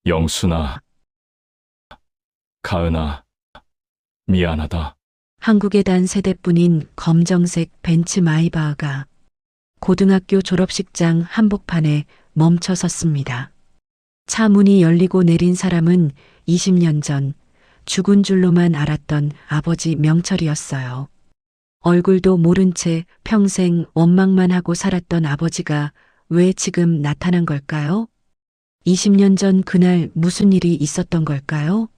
영순아, 가은아, 미안하다. 한국의 단 세대뿐인 검정색 벤츠 마이바흐가 고등학교 졸업식장 한복판에 멈춰 섰습니다. 차 문이 열리고 내린 사람은 20년 전 죽은 줄로만 알았던 아버지 명철이었어요. 얼굴도 모른 채 평생 원망만 하고 살았던 아버지가 왜 지금 나타난 걸까요? 20년 전 그날 무슨 일이 있었던 걸까요?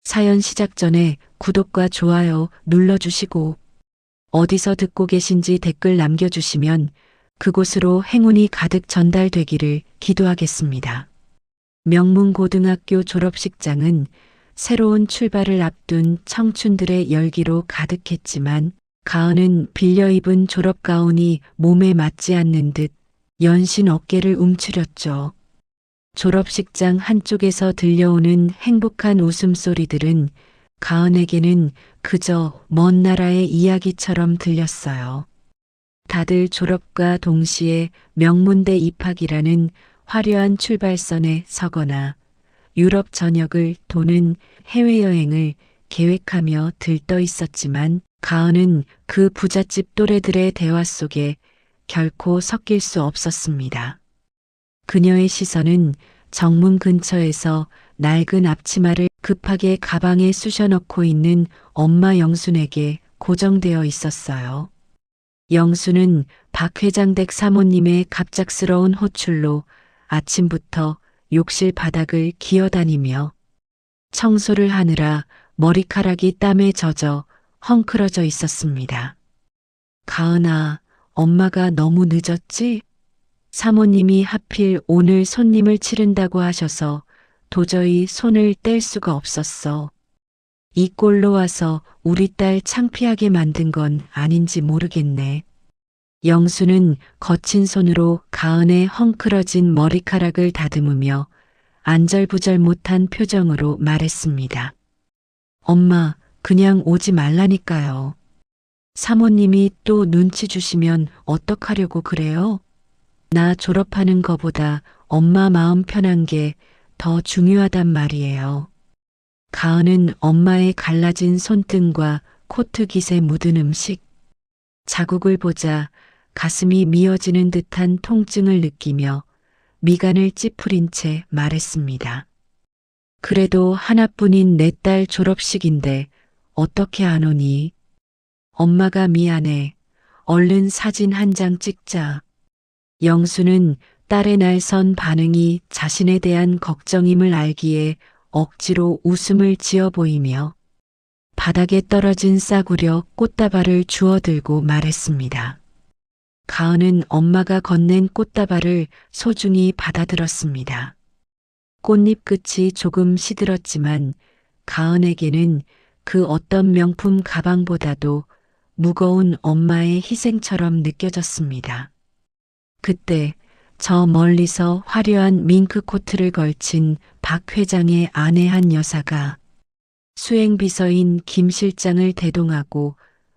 사연 시작 전에 구독과 좋아요 눌러주시고 어디서 듣고 계신지 댓글 남겨주시면 그곳으로 행운이 가득 전달되기를 기도하겠습니다. 명문고등학교 졸업식장은 새로운 출발을 앞둔 청춘들의 열기로 가득했지만 가은은 빌려 입은 졸업가운이 몸에 맞지 않는 듯 연신 어깨를 움츠렸죠. 졸업식장 한쪽에서 들려오는 행복한 웃음소리들은 가은에게는 그저 먼 나라의 이야기처럼 들렸어요. 다들 졸업과 동시에 명문대 입학이라는 화려한 출발선에 서거나 유럽 전역을 도는 해외여행을 계획하며 들떠 있었지만 가은은 그 부잣집 또래들의 대화 속에 결코 섞일 수 없었습니다. 그녀의 시선은 정문 근처에서 낡은 앞치마를 급하게 가방에 쑤셔 넣고 있는 엄마 영순에게 고정되어 있었어요. 영순은 박 회장 댁 사모님의 갑작스러운 호출로 아침부터 욕실 바닥을 기어다니며 청소를 하느라 머리카락이 땀에 젖어 헝클어져 있었습니다. 가은아, 엄마가 너무 늦었지? 사모님이 하필 오늘 손님을 치른다고 하셔서 도저히 손을 뗄 수가 없었어. 이 꼴로 와서 우리 딸 창피하게 만든 건 아닌지 모르겠네. 영수는 거친 손으로 가은의 헝클어진 머리카락을 다듬으며 안절부절 못한 표정으로 말했습니다. 엄마, 그냥 오지 말라니까요. 사모님이 또 눈치 주시면 어떡하려고 그래요? 나 졸업하는 거보다 엄마 마음 편한 게 더 중요하단 말이에요. 가은은 엄마의 갈라진 손등과 코트 깃에 묻은 음식, 자국을 보자 가슴이 미어지는 듯한 통증을 느끼며 미간을 찌푸린 채 말했습니다. 그래도 하나뿐인 내 딸 졸업식인데 어떻게 안 오니? 엄마가 미안해. 얼른 사진 한 장 찍자. 영수는 딸의 날선 반응이 자신에 대한 걱정임을 알기에 억지로 웃음을 지어 보이며 바닥에 떨어진 싸구려 꽃다발을 주워들고 말했습니다. 가은은 엄마가 건넨 꽃다발을 소중히 받아들었습니다. 꽃잎 끝이 조금 시들었지만 가은에게는 그 어떤 명품 가방보다도 무거운 엄마의 희생처럼 느껴졌습니다. 그때 저 멀리서 화려한 밍크 코트를 걸친 박 회장의 아내 한 여사가 수행비서인 김 실장을 대동하고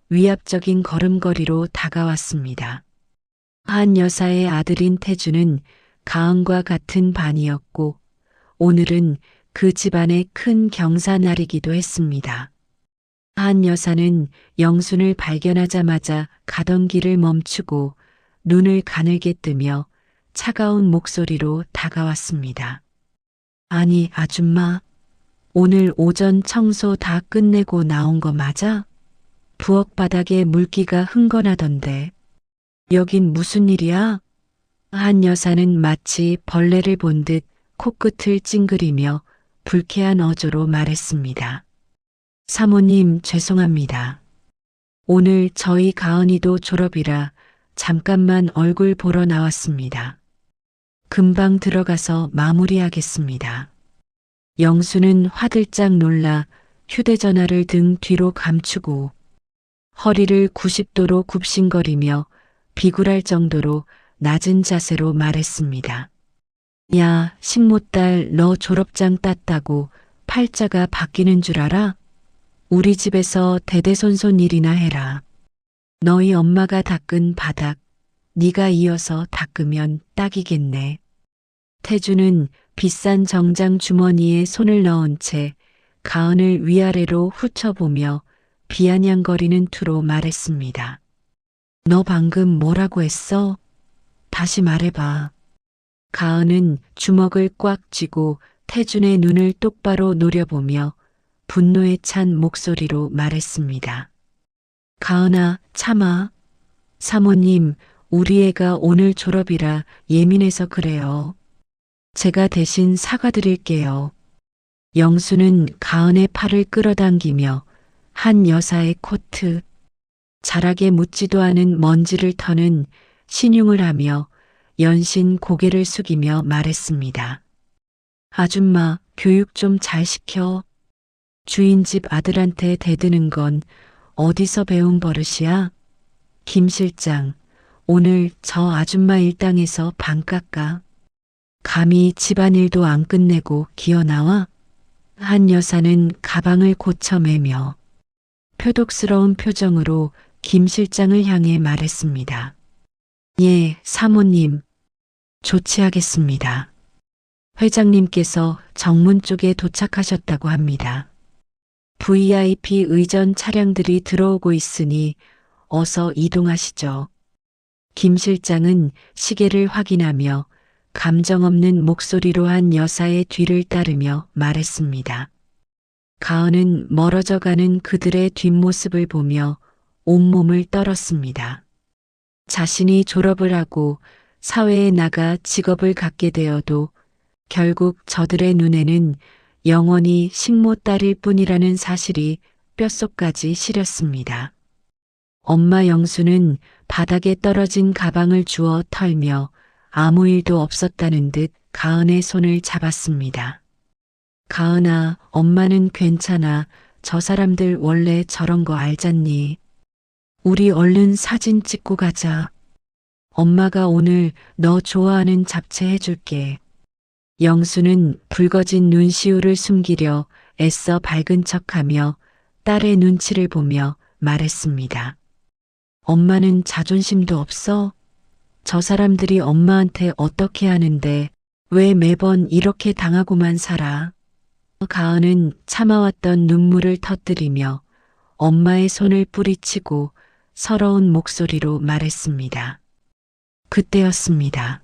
위압적인 걸음걸이로 다가왔습니다. 한 여사의 아들인 태주는 가은과 같은 반이었고 오늘은 그 집안의 큰 경사날이기도 했습니다. 한 여사는 영순을 발견하자마자 가던 길을 멈추고 눈을 가늘게 뜨며 차가운 목소리로 다가왔습니다. 아니, 아줌마, 오늘 오전 청소 다 끝내고 나온 거 맞아? 부엌 바닥에 물기가 흥건하던데. 여긴 무슨 일이야? 한 여사는 마치 벌레를 본 듯 코끝을 찡그리며 불쾌한 어조로 말했습니다. 사모님, 죄송합니다. 오늘 저희 가은이도 졸업이라 잠깐만 얼굴 보러 나왔습니다. 금방 들어가서 마무리하겠습니다. 영수는 화들짝 놀라 휴대전화를 등 뒤로 감추고 허리를 90도로 굽신거리며 비굴할 정도로 낮은 자세로 말했습니다. 야, 식모딸 너 졸업장 땄다고 팔자가 바뀌는 줄 알아? 우리 집에서 대대손손 일이나 해라. 너희 엄마가 닦은 바닥, 네가 이어서 닦으면 딱이겠네. 태주는 비싼 정장 주머니에 손을 넣은 채 가은을 위아래로 훑어보며 비아냥거리는 투로 말했습니다. 너 방금 뭐라고 했어? 다시 말해봐. 가은은 주먹을 꽉 쥐고 태준의 눈을 똑바로 노려보며 분노에 찬 목소리로 말했습니다. 가은아, 참아. 사모님, 우리 애가 오늘 졸업이라 예민해서 그래요. 제가 대신 사과드릴게요. 영수는 가은의 팔을 끌어당기며 한 여사의 코트, 자락에 묻지도 않은 먼지를 터는 신용을 하며 연신 고개를 숙이며 말했습니다. 아줌마, 교육 좀 잘 시켜. 주인집 아들한테 대드는 건 어디서 배운 버릇이야? 김 실장, 오늘 저 아줌마 일당에서 반 깎아. 감히 집안일도 안 끝내고 기어나와? 한 여사는 가방을 고쳐매며 표독스러운 표정으로 김 실장을 향해 말했습니다. 예, 사모님. 조치하겠습니다. 회장님께서 정문 쪽에 도착하셨다고 합니다. VIP 의전 차량들이 들어오고 있으니 어서 이동하시죠. 김 실장은 시계를 확인하며 감정 없는 목소리로 한 여사의 뒤를 따르며 말했습니다. 가은은 멀어져 가는 그들의 뒷모습을 보며 온몸을 떨었습니다. 자신이 졸업을 하고 사회에 나가 직업을 갖게 되어도 결국 저들의 눈에는 영원히 식모딸일 뿐이라는 사실이 뼛속까지 시렸습니다. 엄마 영수는 바닥에 떨어진 가방을 주워 털며 아무 일도 없었다는 듯 가은의 손을 잡았습니다. 가은아, 엄마는 괜찮아. 저 사람들 원래 저런 거 알잖니. 우리 얼른 사진 찍고 가자. 엄마가 오늘 너 좋아하는 잡채 해줄게. 영수는 붉어진 눈시울을 숨기려 애써 밝은 척하며 딸의 눈치를 보며 말했습니다. 엄마는 자존심도 없어? 저 사람들이 엄마한테 어떻게 하는데 왜 매번 이렇게 당하고만 살아? 가은은 참아왔던 눈물을 터뜨리며 엄마의 손을 뿌리치고 서러운 목소리로 말했습니다. 그때였습니다.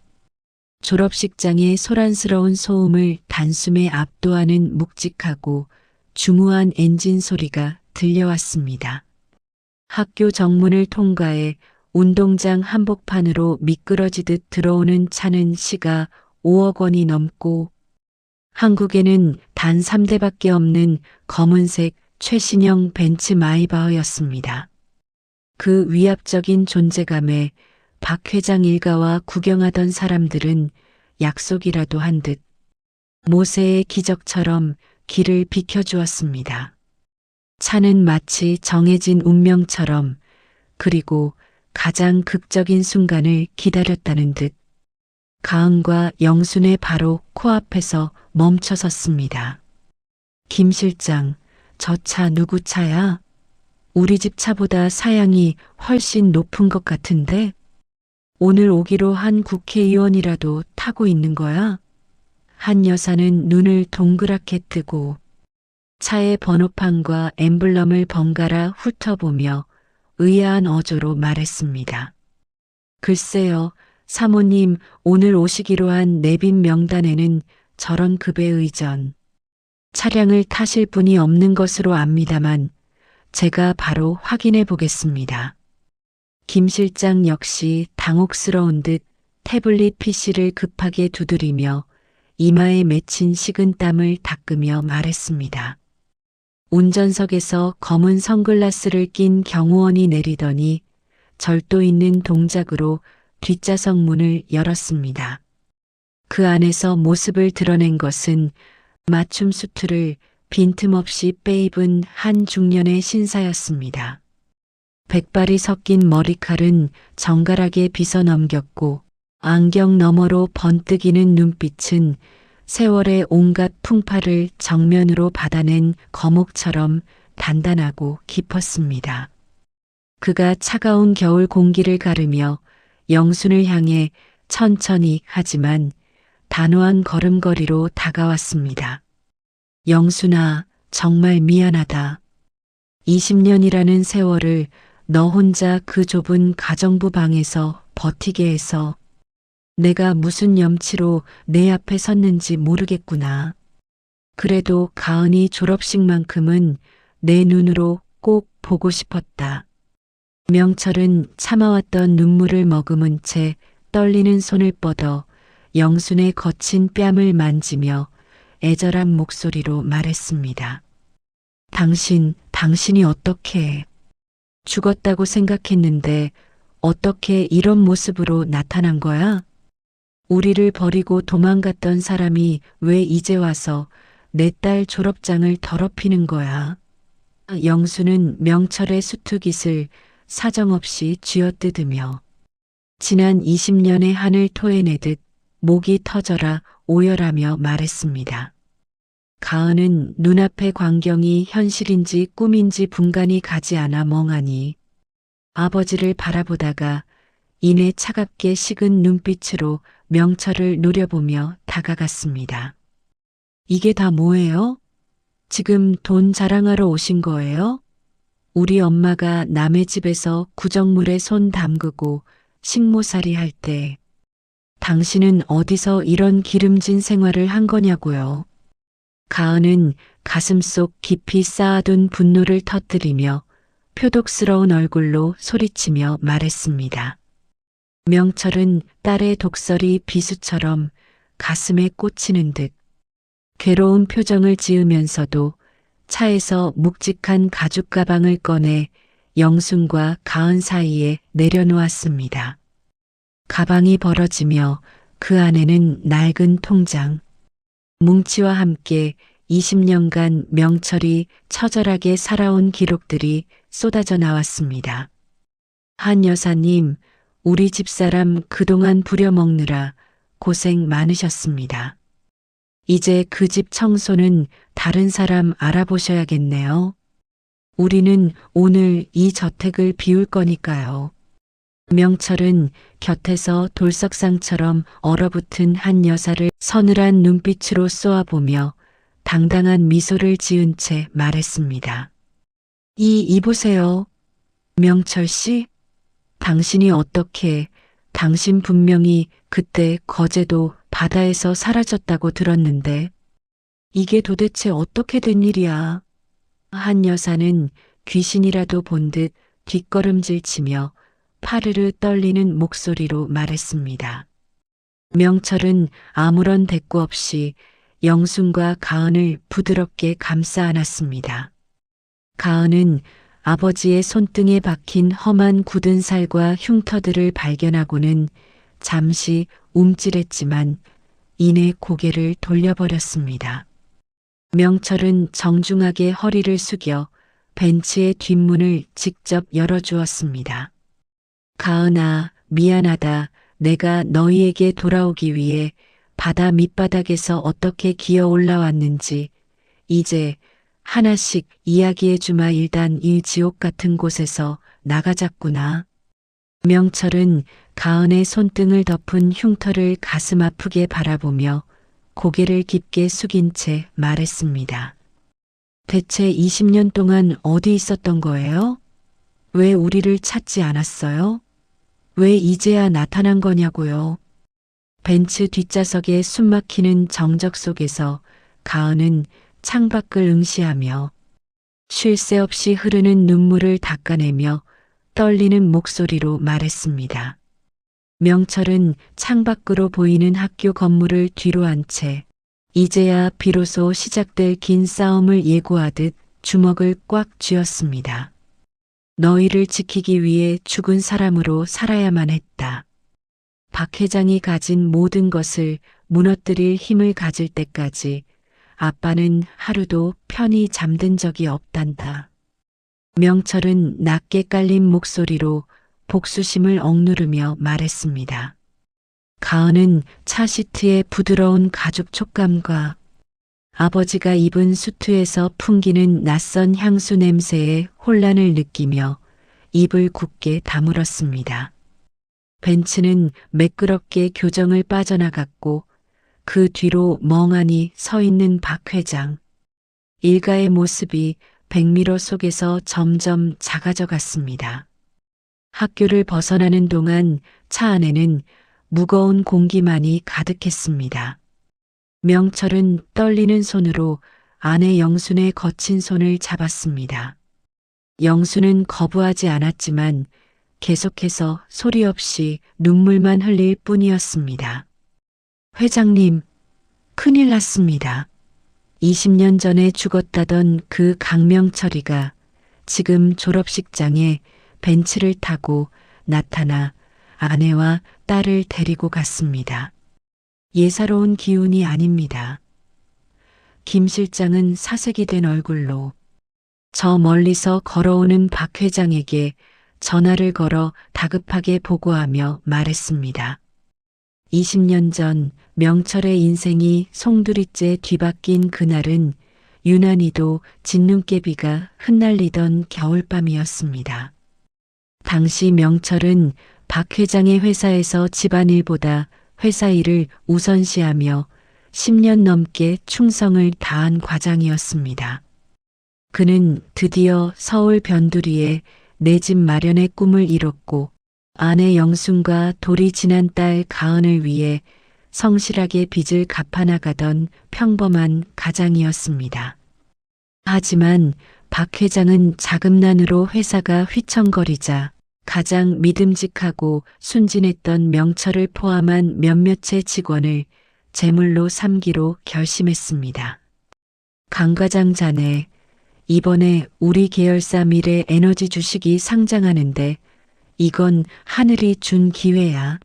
졸업식장의 소란스러운 소음을 단숨에 압도하는 묵직하고 중후한 엔진 소리가 들려왔습니다. 학교 정문을 통과해 운동장 한복판으로 미끄러지듯 들어오는 차는 시가 5억 원이 넘고 한국에는 단 3대밖에 없는 검은색 최신형 벤츠 마이바흐였습니다. 그 위압적인 존재감에 박 회장 일가와 구경하던 사람들은 약속이라도 한 듯 모세의 기적처럼 길을 비켜주었습니다. 차는 마치 정해진 운명처럼 그리고 가장 극적인 순간을 기다렸다는 듯 가은과 영순의 바로 코앞에서 멈춰섰습니다. 김 실장, 저 차 누구 차야? 우리 집 차보다 사양이 훨씬 높은 것 같은데? 오늘 오기로 한 국회의원이라도 타고 있는 거야? 한 여사는 눈을 동그랗게 뜨고 차의 번호판과 엠블럼을 번갈아 훑어보며 의아한 어조로 말했습니다. 글쎄요, 사모님, 오늘 오시기로 한 내빈 명단에는 저런 급의 의전, 차량을 타실 분이 없는 것으로 압니다만 제가 바로 확인해 보겠습니다. 김 실장 역시 당혹스러운 듯 태블릿 PC를 급하게 두드리며 이마에 맺힌 식은 땀을 닦으며 말했습니다. 운전석에서 검은 선글라스를 낀 경호원이 내리더니 절도 있는 동작으로 뒷좌석 문을 열었습니다. 그 안에서 모습을 드러낸 것은 맞춤 수트를 빈틈없이 빼입은 한 중년의 신사였습니다. 백발이 섞인 머리칼은 정갈하게 빗어넘겼고 안경 너머로 번뜩이는 눈빛은 세월의 온갖 풍파를 정면으로 받아낸 거목처럼 단단하고 깊었습니다. 그가 차가운 겨울 공기를 가르며 영순을 향해 천천히 하지만 단호한 걸음걸이로 다가왔습니다. 영순아, 정말 미안하다. 20년이라는 세월을 너 혼자 그 좁은 가정부 방에서 버티게 해서 내가 무슨 염치로 내 앞에 섰는지 모르겠구나. 그래도 가은이 졸업식만큼은 내 눈으로 꼭 보고 싶었다. 명철은 참아왔던 눈물을 머금은 채 떨리는 손을 뻗어 영순의 거친 뺨을 만지며 애절한 목소리로 말했습니다. 당신이 어떻게 죽었다고 생각했는데 어떻게 이런 모습으로 나타난 거야? 우리를 버리고 도망갔던 사람이 왜 이제 와서 내 딸 졸업장을 더럽히는 거야? 영수는 명철의 수투깃을 사정없이 쥐어뜯으며 지난 20년의 한을 토해내듯 목이 터져라 오열하며 말했습니다. 가은은 눈앞의 광경이 현실인지 꿈인지 분간이 가지 않아 멍하니 아버지를 바라보다가 이내 차갑게 식은 눈빛으로 명철을 노려보며 다가갔습니다. 이게 다 뭐예요? 지금 돈 자랑하러 오신 거예요? 우리 엄마가 남의 집에서 구정물에 손 담그고 식모살이 할 때 당신은 어디서 이런 기름진 생활을 한 거냐고요. 가은은 가슴속 깊이 쌓아둔 분노를 터뜨리며 표독스러운 얼굴로 소리치며 말했습니다. 명철은 딸의 독설이 비수처럼 가슴에 꽂히는 듯 괴로운 표정을 지으면서도 차에서 묵직한 가죽 가방을 꺼내 영순과 가은 사이에 내려놓았습니다. 가방이 벌어지며 그 안에는 낡은 통장, 뭉치와 함께 20년간 명철이 처절하게 살아온 기록들이 쏟아져 나왔습니다. 한 여사님, 우리 집사람 그동안 부려먹느라 고생 많으셨습니다. 이제 그 집 청소는 다른 사람 알아보셔야겠네요. 우리는 오늘 이 저택을 비울 거니까요. 명철은 곁에서 돌석상처럼 얼어붙은 한 여사를 서늘한 눈빛으로 쏘아보며 당당한 미소를 지은 채 말했습니다. 이보세요. 명철 씨? 당신이 어떻게, 당신 분명히 그때 거제도 바다에서 사라졌다고 들었는데 이게 도대체 어떻게 된 일이야? 한 여사는 귀신이라도 본 듯 뒷걸음질 치며 파르르 떨리는 목소리로 말했습니다. 명철은 아무런 대꾸 없이 영순과 가은을 부드럽게 감싸 안았습니다. 가은은 아버지의 손등에 박힌 험한 굳은 살과 흉터들을 발견하고는 잠시 움찔했지만 이내 고개를 돌려버렸습니다. 명철은 정중하게 허리를 숙여 벤치의 뒷문을 직접 열어주었습니다. 가은아, 미안하다. 내가 너희에게 돌아오기 위해 바다 밑바닥에서 어떻게 기어 올라왔는지 이제 하나씩 이야기해주마. 일단 이 지옥 같은 곳에서 나가자꾸나. 명철은 가은의 손등을 덮은 흉터를 가슴 아프게 바라보며 고개를 깊게 숙인 채 말했습니다. 대체 20년 동안 어디 있었던 거예요? 왜 우리를 찾지 않았어요? 왜 이제야 나타난 거냐고요. 벤츠 뒷좌석에 숨막히는 정적 속에서 가은은 창밖을 응시하며 쉴 새 없이 흐르는 눈물을 닦아내며 떨리는 목소리로 말했습니다. 명철은 창밖으로 보이는 학교 건물을 뒤로 한 채 이제야 비로소 시작될 긴 싸움을 예고하듯 주먹을 꽉 쥐었습니다. 너희를 지키기 위해 죽은 사람으로 살아야만 했다. 박 회장이 가진 모든 것을 무너뜨릴 힘을 가질 때까지 아빠는 하루도 편히 잠든 적이 없단다. 명철은 낮게 깔린 목소리로 복수심을 억누르며 말했습니다. 가은은 차 시트의 부드러운 가죽 촉감과 아버지가 입은 수트에서 풍기는 낯선 향수 냄새에 혼란을 느끼며 입을 굳게 다물었습니다. 벤츠는 매끄럽게 교정을 빠져나갔고 그 뒤로 멍하니 서 있는 박 회장. 일가의 모습이 백미러 속에서 점점 작아져 갔습니다. 학교를 벗어나는 동안 차 안에는 무거운 공기만이 가득했습니다. 명철은 떨리는 손으로 아내 영순의 거친 손을 잡았습니다. 영순은 거부하지 않았지만 계속해서 소리 없이 눈물만 흘릴 뿐이었습니다. 회장님, 큰일 났습니다. 20년 전에 죽었다던 그 강명철이가 지금 졸업식장에 벤츠를 타고 나타나 아내와 딸을 데리고 갔습니다. 예사로운 기운이 아닙니다. 김 실장은 사색이 된 얼굴로 저 멀리서 걸어오는 박 회장에게 전화를 걸어 다급하게 보고하며 말했습니다. 20년 전 명철의 인생이 송두리째 뒤바뀐 그날은 유난히도 진눈깨비가 흩날리던 겨울밤이었습니다. 당시 명철은 박 회장의 회사에서 집안일보다 회사 일을 우선시하며 10년 넘게 충성을 다한 과장이었습니다. 그는 드디어 서울 변두리에 내 집 마련의 꿈을 이뤘고 아내 영순과 돌이 지난 딸 가은을 위해 성실하게 빚을 갚아나가던 평범한 가장이었습니다. 하지만 박 회장은 자금난으로 회사가 휘청거리자 가장 믿음직하고 순진했던 명철을 포함한 몇몇의 직원을 제물로 삼기로 결심했습니다. 강 과장 자네, 이번에 우리 계열사 미래 에너지 주식이 상장하는데 이건 하늘이 준 기회야.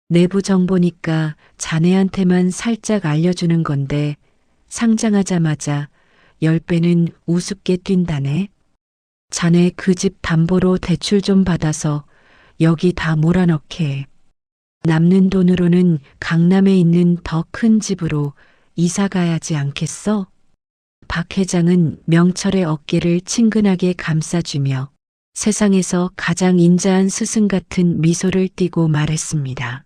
내부 정보니까 자네한테만 살짝 알려주는 건데 상장하자마자 10배는 우습게 뛴다네. 자네 그 집 담보로 대출 좀 받아서 여기 다 몰아넣게. 남는 돈으로는 강남에 있는 더 큰 집으로 이사 가야지 않겠어? 박 회장은 명철의 어깨를 친근하게 감싸주며 세상에서 가장 인자한 스승 같은 미소를 띠고 말했습니다.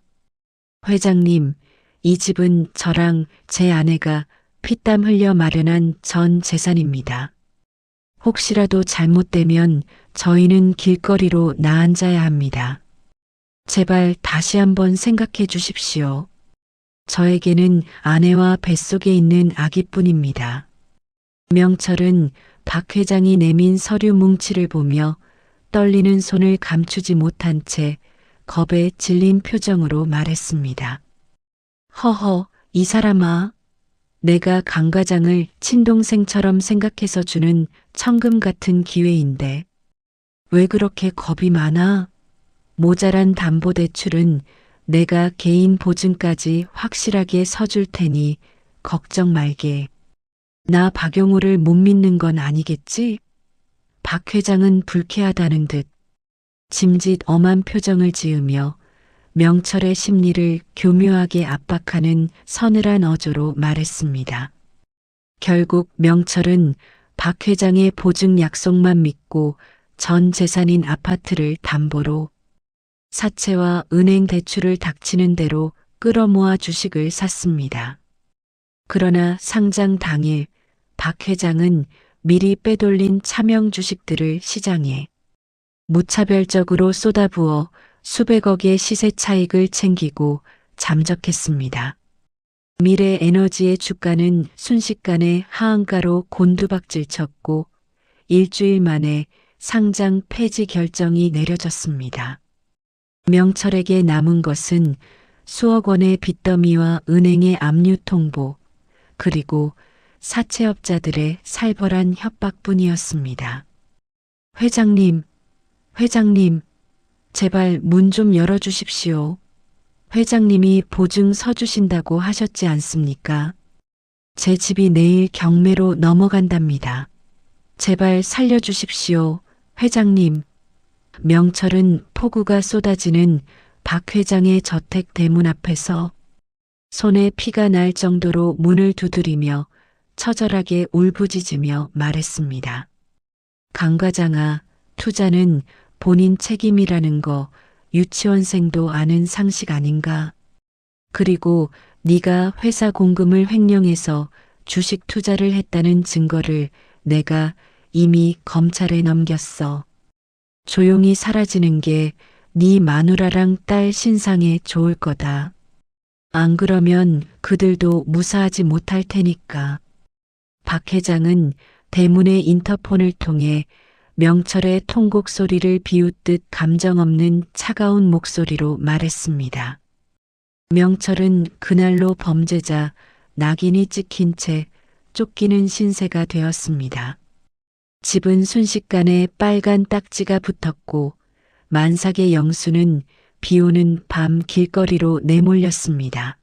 회장님, 이 집은 저랑 제 아내가 피땀 흘려 마련한 전 재산입니다. 혹시라도 잘못되면 저희는 길거리로 나앉아야 합니다. 제발 다시 한번 생각해 주십시오. 저에게는 아내와 뱃속에 있는 아기뿐입니다. 명철은 박 회장이 내민 서류 뭉치를 보며 떨리는 손을 감추지 못한 채 겁에 질린 표정으로 말했습니다. 허허, 이 사람아. 내가 강 과장을 친동생처럼 생각해서 주는 천금 같은 기회인데 왜 그렇게 겁이 많아? 모자란 담보대출은 내가 개인 보증까지 확실하게 서줄 테니 걱정 말게. 나 박용우를 못 믿는 건 아니겠지? 박 회장은 불쾌하다는 듯 짐짓 엄한 표정을 지으며 명철의 심리를 교묘하게 압박하는 서늘한 어조로 말했습니다. 결국 명철은 박 회장의 보증 약속만 믿고 전 재산인 아파트를 담보로 사채와 은행 대출을 닥치는 대로 끌어모아 주식을 샀습니다. 그러나 상장 당일 박 회장은 미리 빼돌린 차명 주식들을 시장에 무차별적으로 쏟아부어 수백억의 시세 차익을 챙기고 잠적했습니다. 미래 에너지의 주가는 순식간에 하한가로 곤두박질 쳤고 일주일 만에 상장 폐지 결정이 내려졌습니다. 명철에게 남은 것은 수억 원의 빚더미와 은행의 압류 통보, 그리고 사채업자들의 살벌한 협박뿐이었습니다. 회장님, 제발 문 좀 열어주십시오. 회장님이 보증 서주신다고 하셨지 않습니까? 제 집이 내일 경매로 넘어간답니다. 제발 살려주십시오, 회장님. 명철은 폭우가 쏟아지는 박 회장의 저택 대문 앞에서 손에 피가 날 정도로 문을 두드리며 처절하게 울부짖으며 말했습니다. 강 과장아, 투자는 본인 책임이라는 거 유치원생도 아는 상식 아닌가? 그리고 네가 회사 공금을 횡령해서 주식 투자를 했다는 증거를 내가 이미 검찰에 넘겼어. 조용히 사라지는 게 네 마누라랑 딸 신상에 좋을 거다. 안 그러면 그들도 무사하지 못할 테니까. 박 회장은 대문의 인터폰을 통해 명철의 통곡 소리를 비웃듯 감정 없는 차가운 목소리로 말했습니다. 명철은 그날로 범죄자 낙인이 찍힌 채 쫓기는 신세가 되었습니다. 집은 순식간에 빨간 딱지가 붙었고 만삭의 영수는 비오는 밤 길거리로 내몰렸습니다.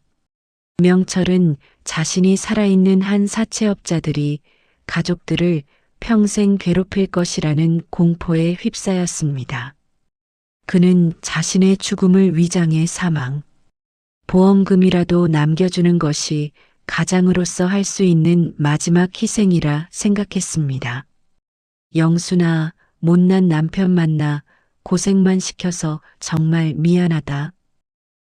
명철은 자신이 살아있는 한 사채업자들이 가족들을 평생 괴롭힐 것이라는 공포에 휩싸였습니다. 그는 자신의 죽음을 위장해 사망. 보험금이라도 남겨주는 것이 가장으로서 할 수 있는 마지막 희생이라 생각했습니다. 영순아, 못난 남편 만나 고생만 시켜서 정말 미안하다.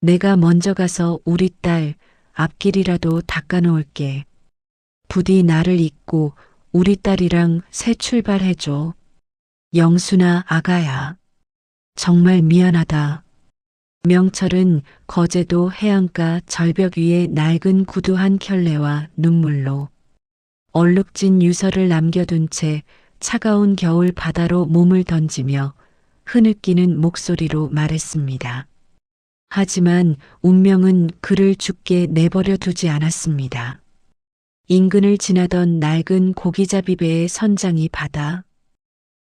내가 먼저 가서 우리 딸 앞길이라도 닦아놓을게. 부디 나를 잊고 우리 딸이랑 새 출발해줘. 영순아 아가야. 정말 미안하다. 명철은 거제도 해안가 절벽 위에 낡은 구두 한 켤레와 눈물로 얼룩진 유서를 남겨둔 채 차가운 겨울 바다로 몸을 던지며 흐느끼는 목소리로 말했습니다. 하지만 운명은 그를 죽게 내버려 두지 않았습니다. 인근을 지나던 낡은 고기잡이 배의 선장이 바다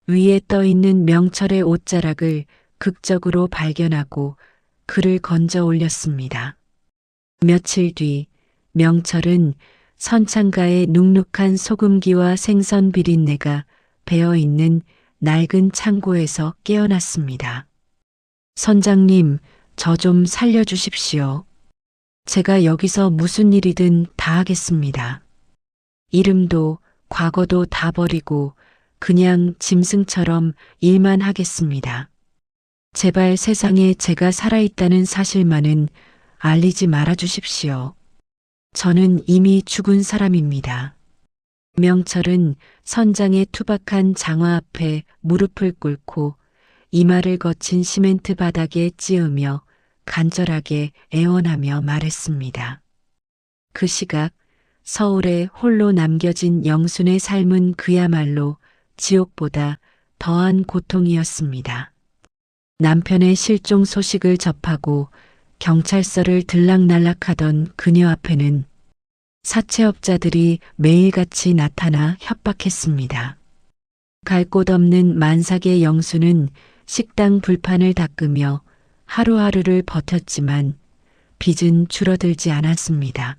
위에 떠있는 명철의 옷자락을 극적으로 발견하고 그를 건져 올렸습니다. 며칠 뒤 명철은 선창가의 눅눅한 소금기와 생선 비린내가 배어있는 낡은 창고에서 깨어났습니다. 선장님, 저 좀 살려주십시오. 제가 여기서 무슨 일이든 다 하겠습니다. 이름도 과거도 다 버리고 그냥 짐승처럼 일만 하겠습니다. 제발 세상에 제가 살아있다는 사실만은 알리지 말아 주십시오. 저는 이미 죽은 사람입니다. 명철은 선장의 투박한 장화 앞에 무릎을 꿇고 이마를 거친 시멘트 바닥에 찌으며 간절하게 애원하며 말했습니다. 그 시각 서울에 홀로 남겨진 영순의 삶은 그야말로 지옥보다 더한 고통이었습니다. 남편의 실종 소식을 접하고 경찰서를 들락날락하던 그녀 앞에는 사채업자들이 매일같이 나타나 협박했습니다. 갈 곳 없는 만삭의 영수는 식당 불판을 닦으며 하루하루를 버텼지만 빚은 줄어들지 않았습니다.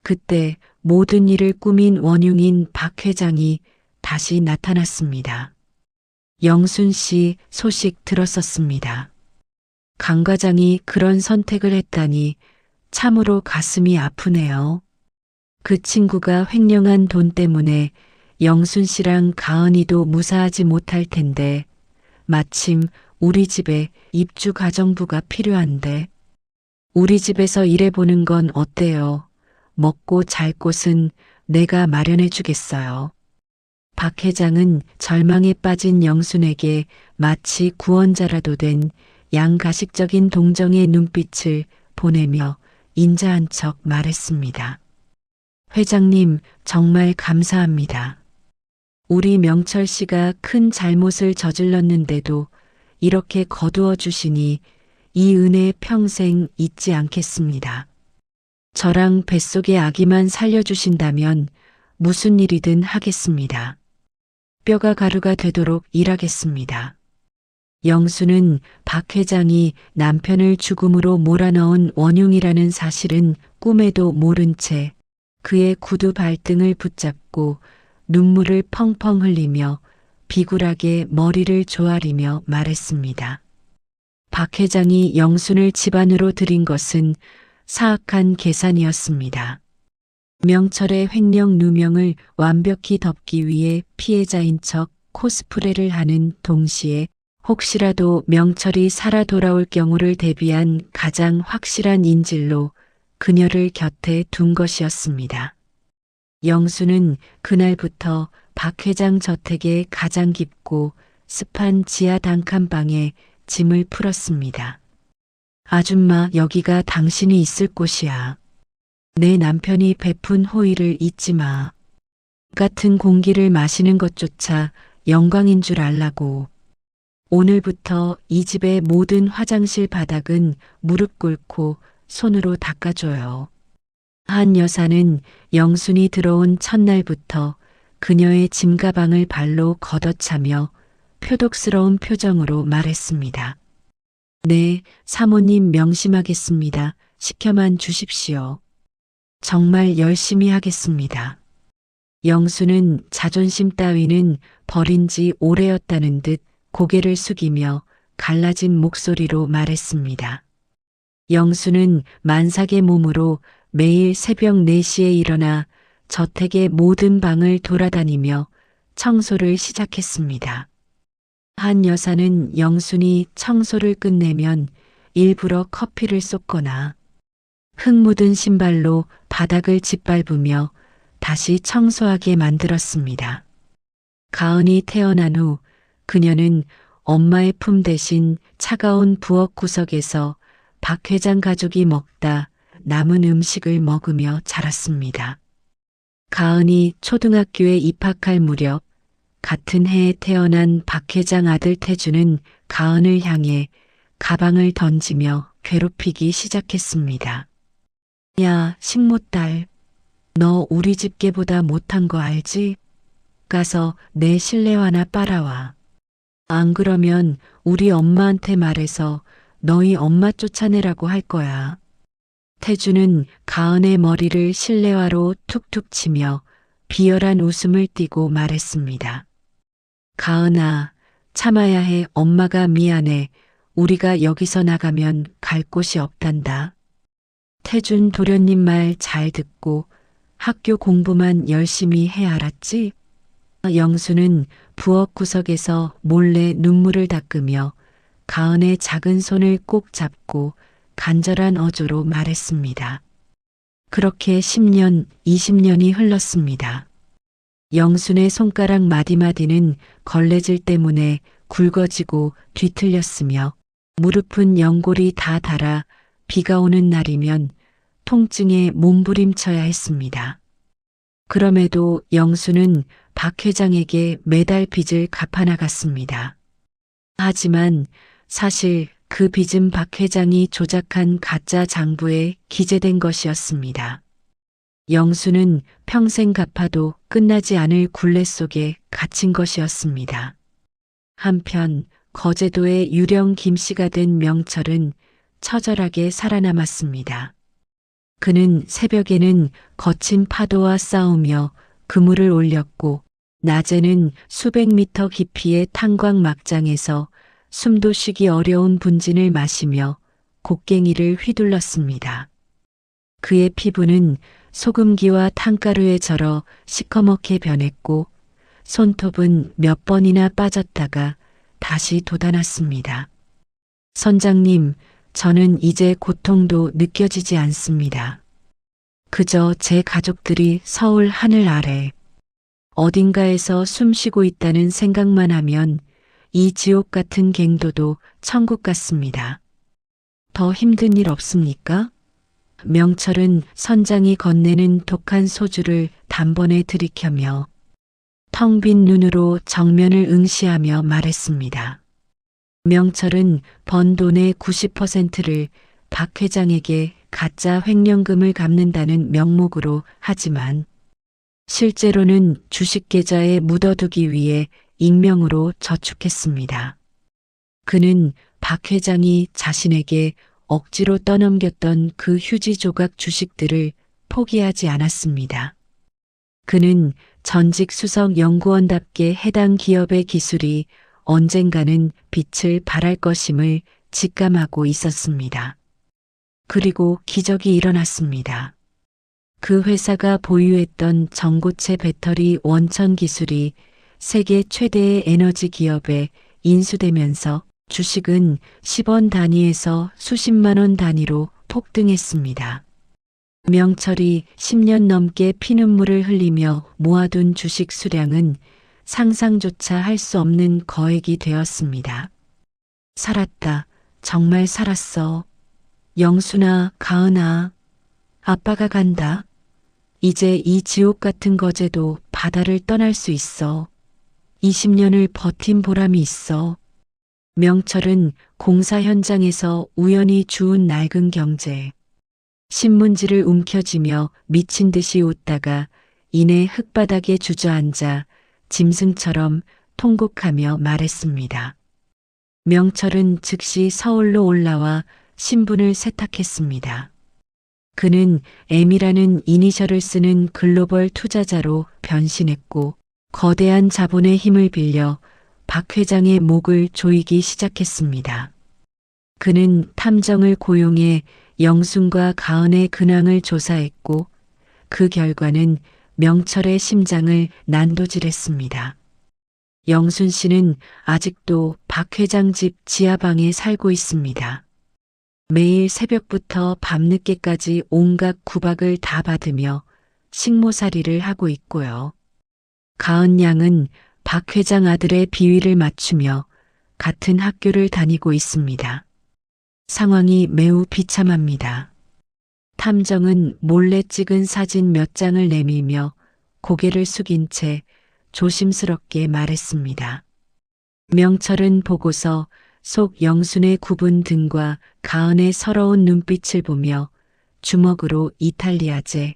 그때 모든 일을 꾸민 원흉인 박 회장이 다시 나타났습니다. 영순 씨 소식 들었었습니다. 강 과장이 그런 선택을 했다니 참으로 가슴이 아프네요. 그 친구가 횡령한 돈 때문에 영순 씨랑 가은이도 무사하지 못할 텐데 마침 우리 집에 입주 가정부가 필요한데 우리 집에서 일해보는 건 어때요? 먹고 잘 곳은 내가 마련해 주겠어요. 박 회장은 절망에 빠진 영순에게 마치 구원자라도 된 양가식적인 동정의 눈빛을 보내며 인자한 척 말했습니다. 회장님, 정말 감사합니다. 우리 명철 씨가 큰 잘못을 저질렀는데도 이렇게 거두어 주시니 이 은혜 평생 잊지 않겠습니다. 저랑 뱃속의 아기만 살려주신다면 무슨 일이든 하겠습니다. 뼈가 가루가 되도록 일하겠습니다. 영수는 박 회장이 남편을 죽음으로 몰아넣은 원흉이라는 사실은 꿈에도 모른 채 그의 구두 발등을 붙잡고 눈물을 펑펑 흘리며 비굴하게 머리를 조아리며 말했습니다. 박 회장이 영순을 집안으로 들인 것은 사악한 계산이었습니다. 명철의 횡령 누명을 완벽히 덮기 위해 피해자인 척 코스프레를 하는 동시에 혹시라도 명철이 살아 돌아올 경우를 대비한 가장 확실한 인질로 그녀를 곁에 둔 것이었습니다. 영수는 그날부터 박 회장 저택의 가장 깊고 습한 지하 단칸방에 짐을 풀었습니다. 아줌마, 여기가 당신이 있을 곳이야. 내 남편이 베푼 호의를 잊지 마. 같은 공기를 마시는 것조차 영광인 줄 알라고. 오늘부터 이 집의 모든 화장실 바닥은 무릎 꿇고 손으로 닦아줘요. 한 여사는 영순이 들어온 첫날부터 그녀의 짐가방을 발로 걷어차며 표독스러운 표정으로 말했습니다. 네, 사모님 명심하겠습니다. 시켜만 주십시오. 정말 열심히 하겠습니다. 영수는 자존심 따위는 버린 지 오래였다는 듯 고개를 숙이며 갈라진 목소리로 말했습니다. 영수는 만삭의 몸으로 매일 새벽 4시에 일어나 저택의 모든 방을 돌아다니며 청소를 시작했습니다. 한 여사는 영순이 청소를 끝내면 일부러 커피를 쏟거나 흙 묻은 신발로 바닥을 짓밟으며 다시 청소하게 만들었습니다. 가은이 태어난 후 그녀는 엄마의 품 대신 차가운 부엌 구석에서 박 회장 가족이 먹다 남은 음식을 먹으며 자랐습니다. 가은이 초등학교에 입학할 무렵 같은 해에 태어난 박 회장 아들 태주는 가은을 향해 가방을 던지며 괴롭히기 시작했습니다. 야, 식모딸, 너 우리 집 개보다 못한 거 알지? 가서 내 실내 하나 빨아와. 안 그러면 우리 엄마한테 말해서 너희 엄마 쫓아내라고 할 거야. 태주는 가은의 머리를 실내화로 툭툭 치며 비열한 웃음을 띠고 말했습니다. 가은아, 참아야 해. 엄마가 미안해. 우리가 여기서 나가면 갈 곳이 없단다. 태준 도련님 말 잘 듣고 학교 공부만 열심히 해, 알았지? 영수는 부엌 구석에서 몰래 눈물을 닦으며 가은의 작은 손을 꼭 잡고 간절한 어조로 말했습니다. 그렇게 10년, 20년이 흘렀습니다. 영순의 손가락 마디마디는 걸레질 때문에 굵어지고 뒤틀렸으며 무릎은 연골이 다 닳아 비가 오는 날이면 통증에 몸부림쳐야 했습니다. 그럼에도 영수는 박 회장에게 매달 빚을 갚아나갔습니다. 하지만 사실 그 빚은 박 회장이 조작한 가짜 장부에 기재된 것이었습니다. 영수는 평생 갚아도 끝나지 않을 굴레 속에 갇힌 것이었습니다. 한편 거제도의 유령 김씨가 된 명철은 처절하게 살아남았습니다. 그는 새벽에는 거친 파도와 싸우며 그물을 올렸고 낮에는 수백 미터 깊이의 탄광 막장에서 숨도 쉬기 어려운 분진을 마시며 곡괭이를 휘둘렀습니다. 그의 피부는 소금기와 탄가루에 절어 시커멓게 변했고 손톱은 몇 번이나 빠졌다가 다시 돋아났습니다. 선장님, 저는 이제 고통도 느껴지지 않습니다. 그저 제 가족들이 서울 하늘 아래 어딘가에서 숨쉬고 있다는 생각만 하면 이 지옥 같은 갱도도 천국 같습니다. 더 힘든 일 없습니까? 명철은 선장이 건네는 독한 소주를 단번에 들이켜며 텅 빈 눈으로 정면을 응시하며 말했습니다. 명철은 번 돈의 90%를 박 회장에게 가짜 횡령금을 갚는다는 명목으로 하지만 실제로는 주식 계좌에 묻어두기 위해 익명으로 저축했습니다. 그는 박 회장이 자신에게 억지로 떠넘겼던 그 휴지 조각 주식들을 포기하지 않았습니다. 그는 전직 수석 연구원답게 해당 기업의 기술이 언젠가는 빛을 발할 것임을 직감하고 있었습니다. 그리고 기적이 일어났습니다. 그 회사가 보유했던 전고체 배터리 원천 기술이 세계 최대의 에너지 기업에 인수되면서 주식은 10원 단위에서 수십만 원 단위로 폭등했습니다. 명철이 10년 넘게 피눈물을 흘리며 모아둔 주식 수량은 상상조차 할 수 없는 거액이 되었습니다. 살았다. 정말 살았어. 영순아, 가은아, 아빠가 간다. 이제 이 지옥 같은 거제도 바다를 떠날 수 있어. 20년을 버틴 보람이 있어. 명철은 공사 현장에서 우연히 주운 낡은 경제, 신문지를 움켜쥐며 미친 듯이 웃다가 이내 흙바닥에 주저앉아 짐승처럼 통곡하며 말했습니다. 명철은 즉시 서울로 올라와 신분을 세탁했습니다. 그는 M이라는 이니셜을 쓰는 글로벌 투자자로 변신했고 거대한 자본의 힘을 빌려 박 회장의 목을 조이기 시작했습니다. 그는 탐정을 고용해 영순과 가은의 근황을 조사했고 그 결과는 명철의 심장을 난도질했습니다. 영순 씨는 아직도 박 회장 집 지하방에 살고 있습니다. 매일 새벽부터 밤늦게까지 온갖 구박을 다 받으며 식모살이를 하고 있고요. 가은 양은 박 회장 아들의 비위를 맞추며 같은 학교를 다니고 있습니다. 상황이 매우 비참합니다. 탐정은 몰래 찍은 사진 몇 장을 내밀며 고개를 숙인 채 조심스럽게 말했습니다. 명철은 보고서 속 영순의 굽은 등과 가은의 서러운 눈빛을 보며 주먹으로 이탈리아제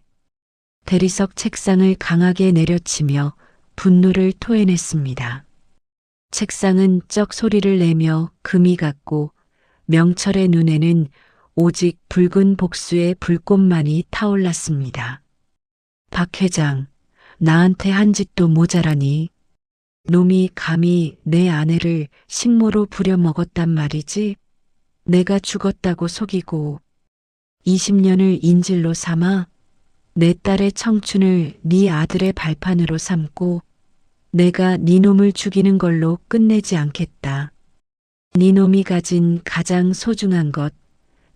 대리석 책상을 강하게 내려치며 분노를 토해냈습니다. 책상은 쩍 소리를 내며 금이 갔고 명철의 눈에는 오직 붉은 복수의 불꽃만이 타올랐습니다. 박 회장, 나한테 한 짓도 모자라니. 놈이 감히 내 아내를 식모로 부려먹었단 말이지. 내가 죽었다고 속이고 20년을 인질로 삼아 내 딸의 청춘을 네 아들의 발판으로 삼고 내가 네 놈을 죽이는 걸로 끝내지 않겠다. 네 놈이 가진 가장 소중한 것,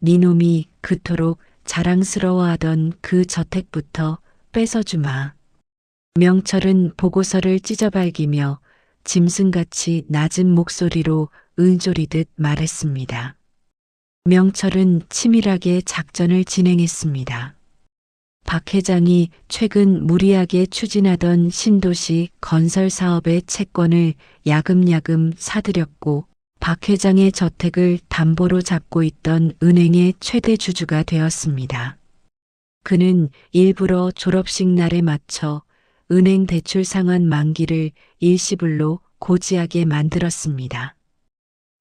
네 놈이 그토록 자랑스러워하던 그 저택부터 뺏어주마. 명철은 보고서를 찢어발기며 짐승같이 낮은 목소리로 은조리듯 말했습니다. 명철은 치밀하게 작전을 진행했습니다. 박 회장이 최근 무리하게 추진하던 신도시 건설 사업의 채권을 야금야금 사들였고 박 회장의 저택을 담보로 잡고 있던 은행의 최대 주주가 되었습니다. 그는 일부러 졸업식 날에 맞춰 은행 대출 상환 만기를 일시불로 고지하게 만들었습니다.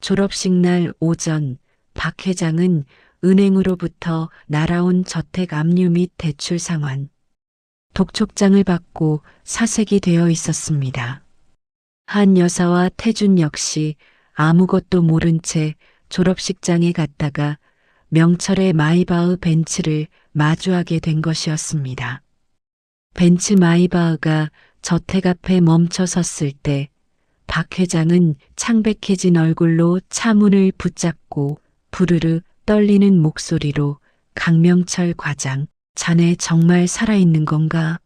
졸업식 날 오전 박 회장은 은행으로부터 날아온 저택 압류 및 대출 상환, 독촉장을 받고 사색이 되어 있었습니다. 한 여사와 태준 역시 아무것도 모른 채 졸업식장에 갔다가 명철의 마이바흐 벤츠를 마주하게 된 것이었습니다. 벤츠 마이바흐가 저택 앞에 멈춰 섰을 때 박 회장은 창백해진 얼굴로 차문을 붙잡고 부르르 떨리는 목소리로 강명철 과장, 자네 정말 살아있는 건가?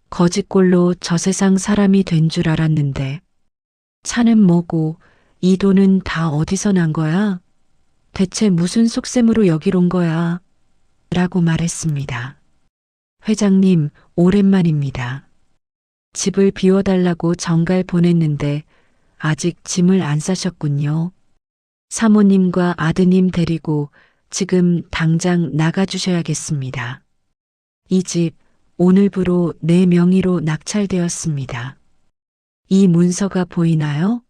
거짓골로 저 세상 사람이 된 줄 알았는데. 차는 뭐고 이 돈은 다 어디서 난 거야? 대체 무슨 속셈으로 여길 온 거야? 라고 말했습니다. 회장님, 오랜만입니다. 집을 비워달라고 정갈 보냈는데 아직 짐을 안 싸셨군요. 사모님과 아드님 데리고 지금 당장 나가주셔야겠습니다. 이 집 오늘부로 내 명의로 낙찰되었습니다. 이 문서가 보이나요?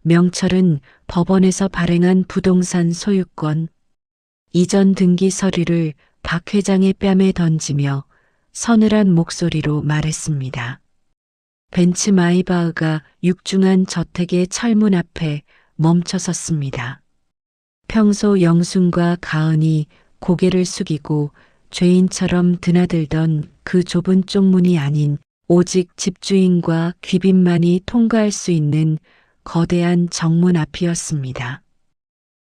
명철은 법원에서 발행한 부동산 소유권, 이전 등기 서류를 박 회장의 뺨에 던지며 서늘한 목소리로 말했습니다. 벤츠 마이바흐가 육중한 저택의 철문 앞에 멈춰 섰습니다. 평소 영순과 가은이 고개를 숙이고 죄인처럼 드나들던 그 좁은 쪽문이 아닌 오직 집주인과 귀빈만이 통과할 수 있는 거대한 정문 앞이었습니다.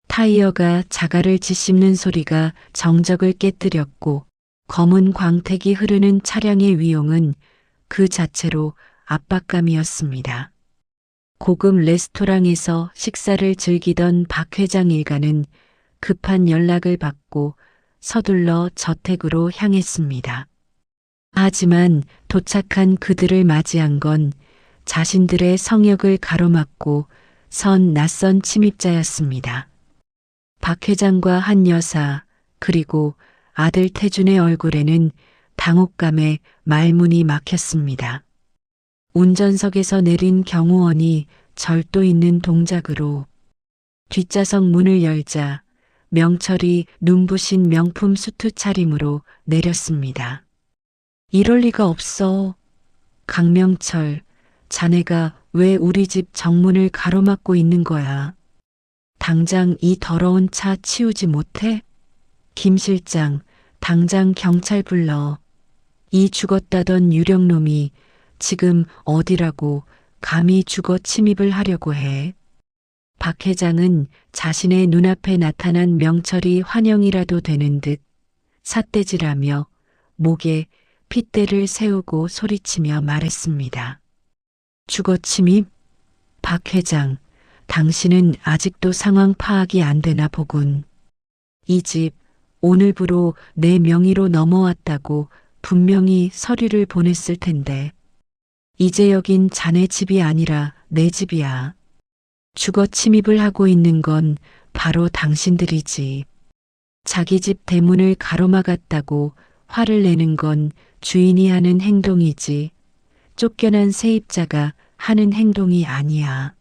타이어가 자갈을 짓씹는 소리가 정적을 깨뜨렸고 검은 광택이 흐르는 차량의 위용은 그 자체로 압박감이었습니다. 고급 레스토랑에서 식사를 즐기던 박 회장 일가는 급한 연락을 받고 서둘러 저택으로 향했습니다. 하지만 도착한 그들을 맞이한 건 자신들의 성역을 가로막고 선 낯선 침입자였습니다. 박 회장과 한 여사 그리고 아들 태준의 얼굴에는 당혹감에 말문이 막혔습니다. 운전석에서 내린 경호원이 절도 있는 동작으로 뒷좌석 문을 열자 명철이 눈부신 명품 수트 차림으로 내렸습니다. 이럴 리가 없어. 강명철, 자네가 왜 우리 집 정문을 가로막고 있는 거야? 당장 이 더러운 차 치우지 못해? 김 실장, 당장 경찰 불러. 이 죽었다던 유령놈이 지금 어디라고 감히 주거 침입을 하려고 해. 박 회장은 자신의 눈앞에 나타난 명철이 환영이라도 되는 듯 삿대질하며 목에 핏대를 세우고 소리치며 말했습니다. 주거 침입? 박 회장, 당신은 아직도 상황 파악이 안 되나 보군. 이 집 오늘부로 내 명의로 넘어왔다고 분명히 서류를 보냈을 텐데 이제 여긴 자네 집이 아니라 내 집이야. 주거 침입을 하고 있는 건 바로 당신들이지. 자기 집 대문을 가로막았다고 화를 내는 건 주인이 하는 행동이지 쫓겨난 세입자가 하는 행동이 아니야.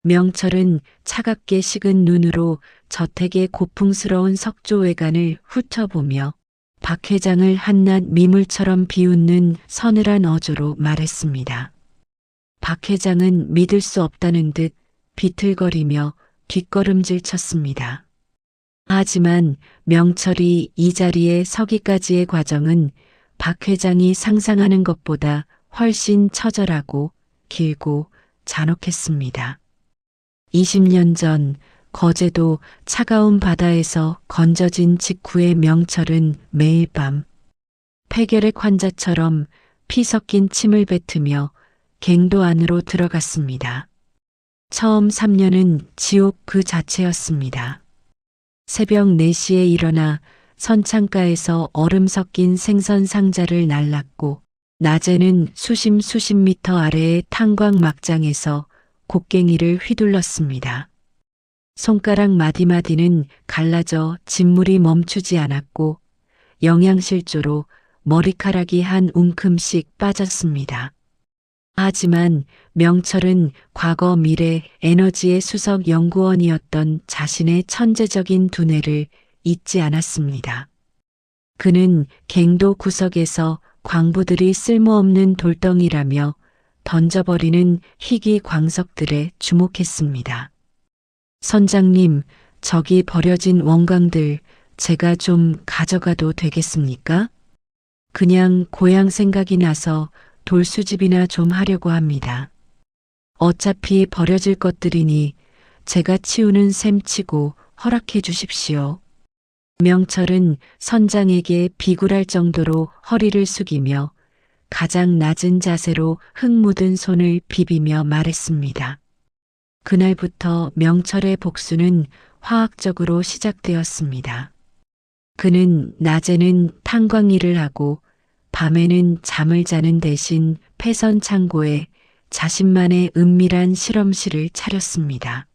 명철은 차갑게 식은 눈으로 저택의 고풍스러운 석조 외관을 훑어보며 박 회장을 한낱 미물처럼 비웃는 서늘한 어조로 말했습니다. 박 회장은 믿을 수 없다는 듯 비틀거리며 뒷걸음질 쳤습니다. 하지만 명철이 이 자리에 서기까지의 과정은 박 회장이 상상하는 것보다 훨씬 처절하고 길고 잔혹했습니다. 20년 전 거제도 차가운 바다에서 건져진 직후의 명철은 매일 밤 폐결핵 환자처럼 피 섞인 침을 뱉으며 갱도 안으로 들어갔습니다. 처음 3년은 지옥 그 자체였습니다. 새벽 4시에 일어나 선창가에서 얼음 섞인 생선 상자를 날랐고 낮에는 수십 미터 아래의 탄광 막장에서 곡괭이를 휘둘렀습니다. 손가락 마디마디는 갈라져 진물이 멈추지 않았고 영양실조로 머리카락이 한 움큼씩 빠졌습니다. 하지만 명철은 과거 미래 에너지의 수석 연구원이었던 자신의 천재적인 두뇌를 잊지 않았습니다. 그는 갱도 구석에서 광부들이 쓸모없는 돌덩이라며 던져버리는 희귀 광석들에 주목했습니다. 선장님, 저기 버려진 원광들 제가 좀 가져가도 되겠습니까? 그냥 고향 생각이 나서 돌수집이나 좀 하려고 합니다. 어차피 버려질 것들이니 제가 치우는 셈치고 허락해 주십시오. 명철은 선장에게 비굴할 정도로 허리를 숙이며 가장 낮은 자세로 흙 묻은 손을 비비며 말했습니다. 그날부터 명철의 복수는 화학적으로 시작되었습니다. 그는 낮에는 탄광 일을 하고 밤에는 잠을 자는 대신 폐선 창고에 자신만의 은밀한 실험실을 차렸습니다.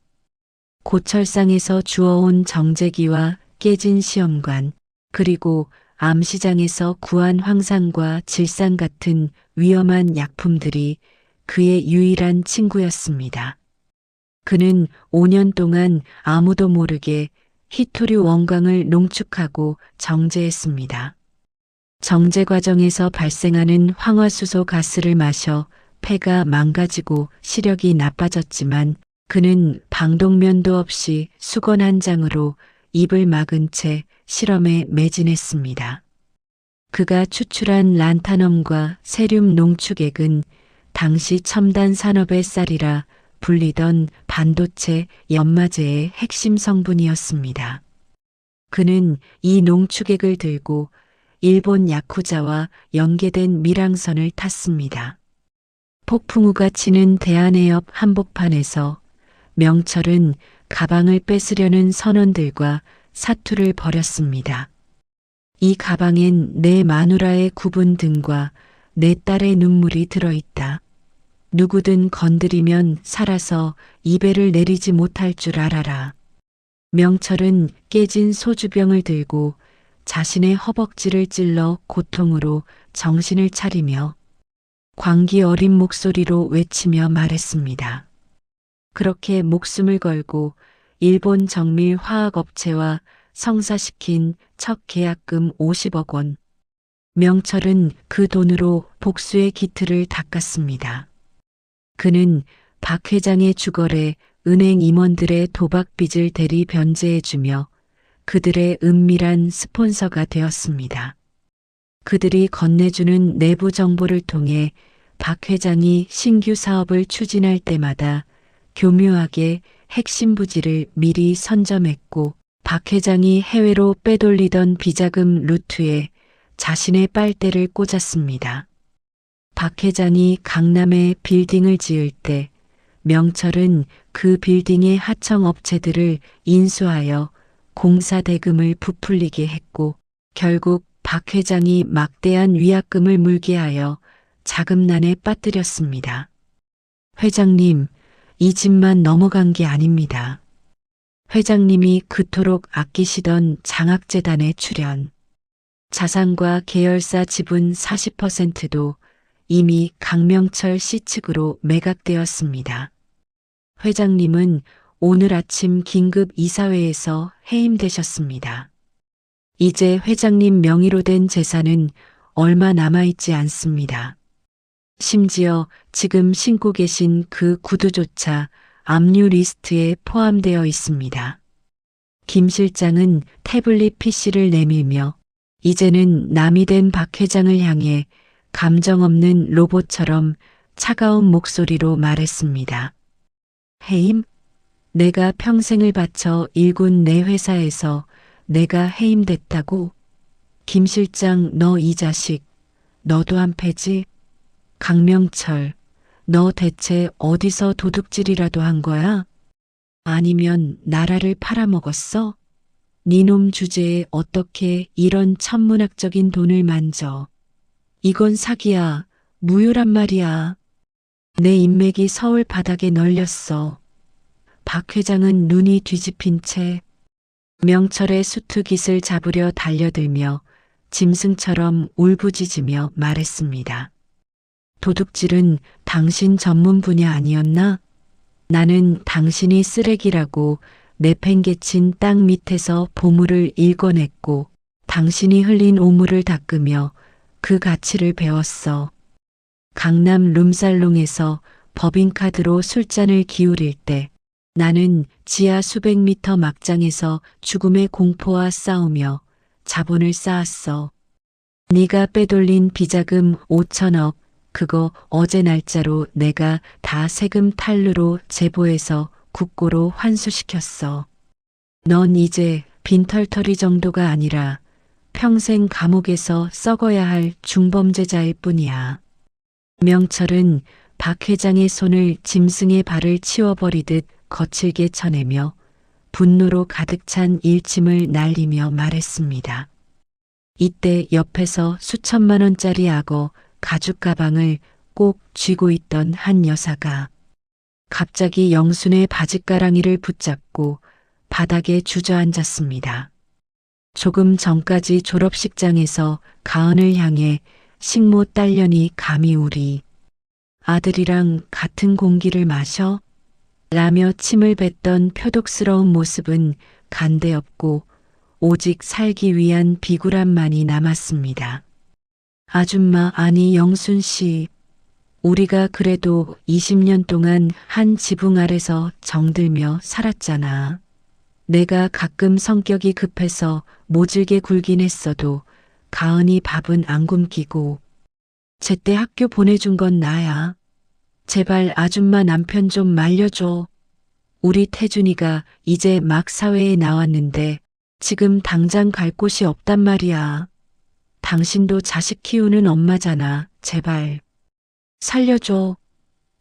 고철상에서 주워온 정제기와 깨진 시험관, 그리고 암시장에서 구한 황산과 질산 같은 위험한 약품들이 그의 유일한 친구였습니다. 그는 5년 동안 아무도 모르게 히토류 원광을 농축하고 정제했습니다. 정제 과정에서 발생하는 황화수소 가스를 마셔 폐가 망가지고 시력이 나빠졌지만 그는 방독면도 없이 수건 한 장으로 입을 막은 채 실험에 매진했습니다. 그가 추출한 란타넘과 세륨 농축액은 당시 첨단 산업의 쌀이라 불리던 반도체 연마제의 핵심 성분이었습니다. 그는 이 농축액을 들고 일본 야쿠자와 연계된 밀항선을 탔습니다. 폭풍우가 치는 대한해협 한복판에서 명철은 가방을 뺏으려는 선원들과 사투를 벌였습니다. 이 가방엔 내 마누라의 굽은 등과 내 딸의 눈물이 들어있다. 누구든 건드리면 살아서 이배를 내리지 못할 줄 알아라. 명철은 깨진 소주병을 들고 자신의 허벅지를 찔러 고통으로 정신을 차리며 광기 어린 목소리로 외치며 말했습니다. 그렇게 목숨을 걸고 일본 정밀 화학업체와 성사시킨 첫 계약금 50억 원. 명철은 그 돈으로 복수의 기틀을 닦았습니다. 그는 박 회장의 주거래 은행 임원들의 도박빚을 대리 변제해주며 그들의 은밀한 스폰서가 되었습니다. 그들이 건네주는 내부 정보를 통해 박 회장이 신규 사업을 추진할 때마다 교묘하게 핵심 부지를 미리 선점했고 박 회장이 해외로 빼돌리던 비자금 루트에 자신의 빨대를 꽂았습니다. 박 회장이 강남에 빌딩을 지을 때 명철은 그 빌딩의 하청업체들을 인수하여 공사 대금을 부풀리게 했고 결국 박 회장이 막대한 위약금을 물게 하여 자금난에 빠뜨렸습니다. 회장님, 이 집만 넘어간 게 아닙니다. 회장님이 그토록 아끼시던 장학재단의 출연, 자산과 계열사 지분 40%도 이미 강명철 씨 측으로 매각되었습니다. 회장님은 오늘 아침 긴급 이사회에서 해임되셨습니다. 이제 회장님 명의로 된 재산은 얼마 남아있지 않습니다. 심지어 지금 신고 계신 그 구두조차 압류 리스트에 포함되어 있습니다. 김 실장은 태블릿 PC를 내밀며 이제는 남이 된 박 회장을 향해 감정 없는 로봇처럼 차가운 목소리로 말했습니다. 해임? 내가 평생을 바쳐 일군 내 회사에서 내가 해임됐다고? 김 실장, 너 이 자식, 너도 한패지? 강명철, 너 대체 어디서 도둑질이라도 한 거야? 아니면 나라를 팔아먹었어? 니놈 주제에 어떻게 이런 천문학적인 돈을 만져? 이건 사기야, 무효란 말이야. 내 인맥이 서울 바닥에 널렸어. 박 회장은 눈이 뒤집힌 채 명철의 수트깃을 잡으려 달려들며 짐승처럼 울부짖으며 말했습니다. 도둑질은 당신 전문 분야 아니었나? 나는 당신이 쓰레기라고 내팽개친 땅 밑에서 보물을 일궈냈고 당신이 흘린 오물을 닦으며 그 가치를 배웠어. 강남 룸살롱에서 법인카드로 술잔을 기울일 때 나는 지하 수백 미터 막장에서 죽음의 공포와 싸우며 자본을 쌓았어. 네가 빼돌린 비자금 5천억, 그거 어제 날짜로 내가 다 세금 탈루로 제보해서 국고로 환수시켰어. 넌 이제 빈털터리 정도가 아니라 평생 감옥에서 썩어야 할 중범죄자일 뿐이야. 명철은 박 회장의 손을 짐승의 발을 치워버리듯 거칠게 쳐내며 분노로 가득 찬 일침을 날리며 말했습니다. 이때 옆에서 수천만 원짜리 악어 가죽 가방을 꼭 쥐고 있던 한 여사가 갑자기 영순의 바짓가랑이를 붙잡고 바닥에 주저앉았습니다. 조금 전까지 졸업식장에서 가은을 향해 식모 딸년이 감히 우리 아들이랑 같은 공기를 마셔? 라며 침을 뱉던 표독스러운 모습은 간데없고 오직 살기 위한 비굴함만이 남았습니다. 아줌마, 아니 영순 씨, 우리가 그래도 20년 동안 한 지붕 아래서 정들며 살았잖아. 내가 가끔 성격이 급해서 모질게 굴긴 했어도 가은이 밥은 안 굶기고 제때 학교 보내준 건 나야. 제발 아줌마 남편 좀 말려줘. 우리 태준이가 이제 막 사회에 나왔는데 지금 당장 갈 곳이 없단 말이야. 당신도 자식 키우는 엄마잖아. 제발. 살려줘.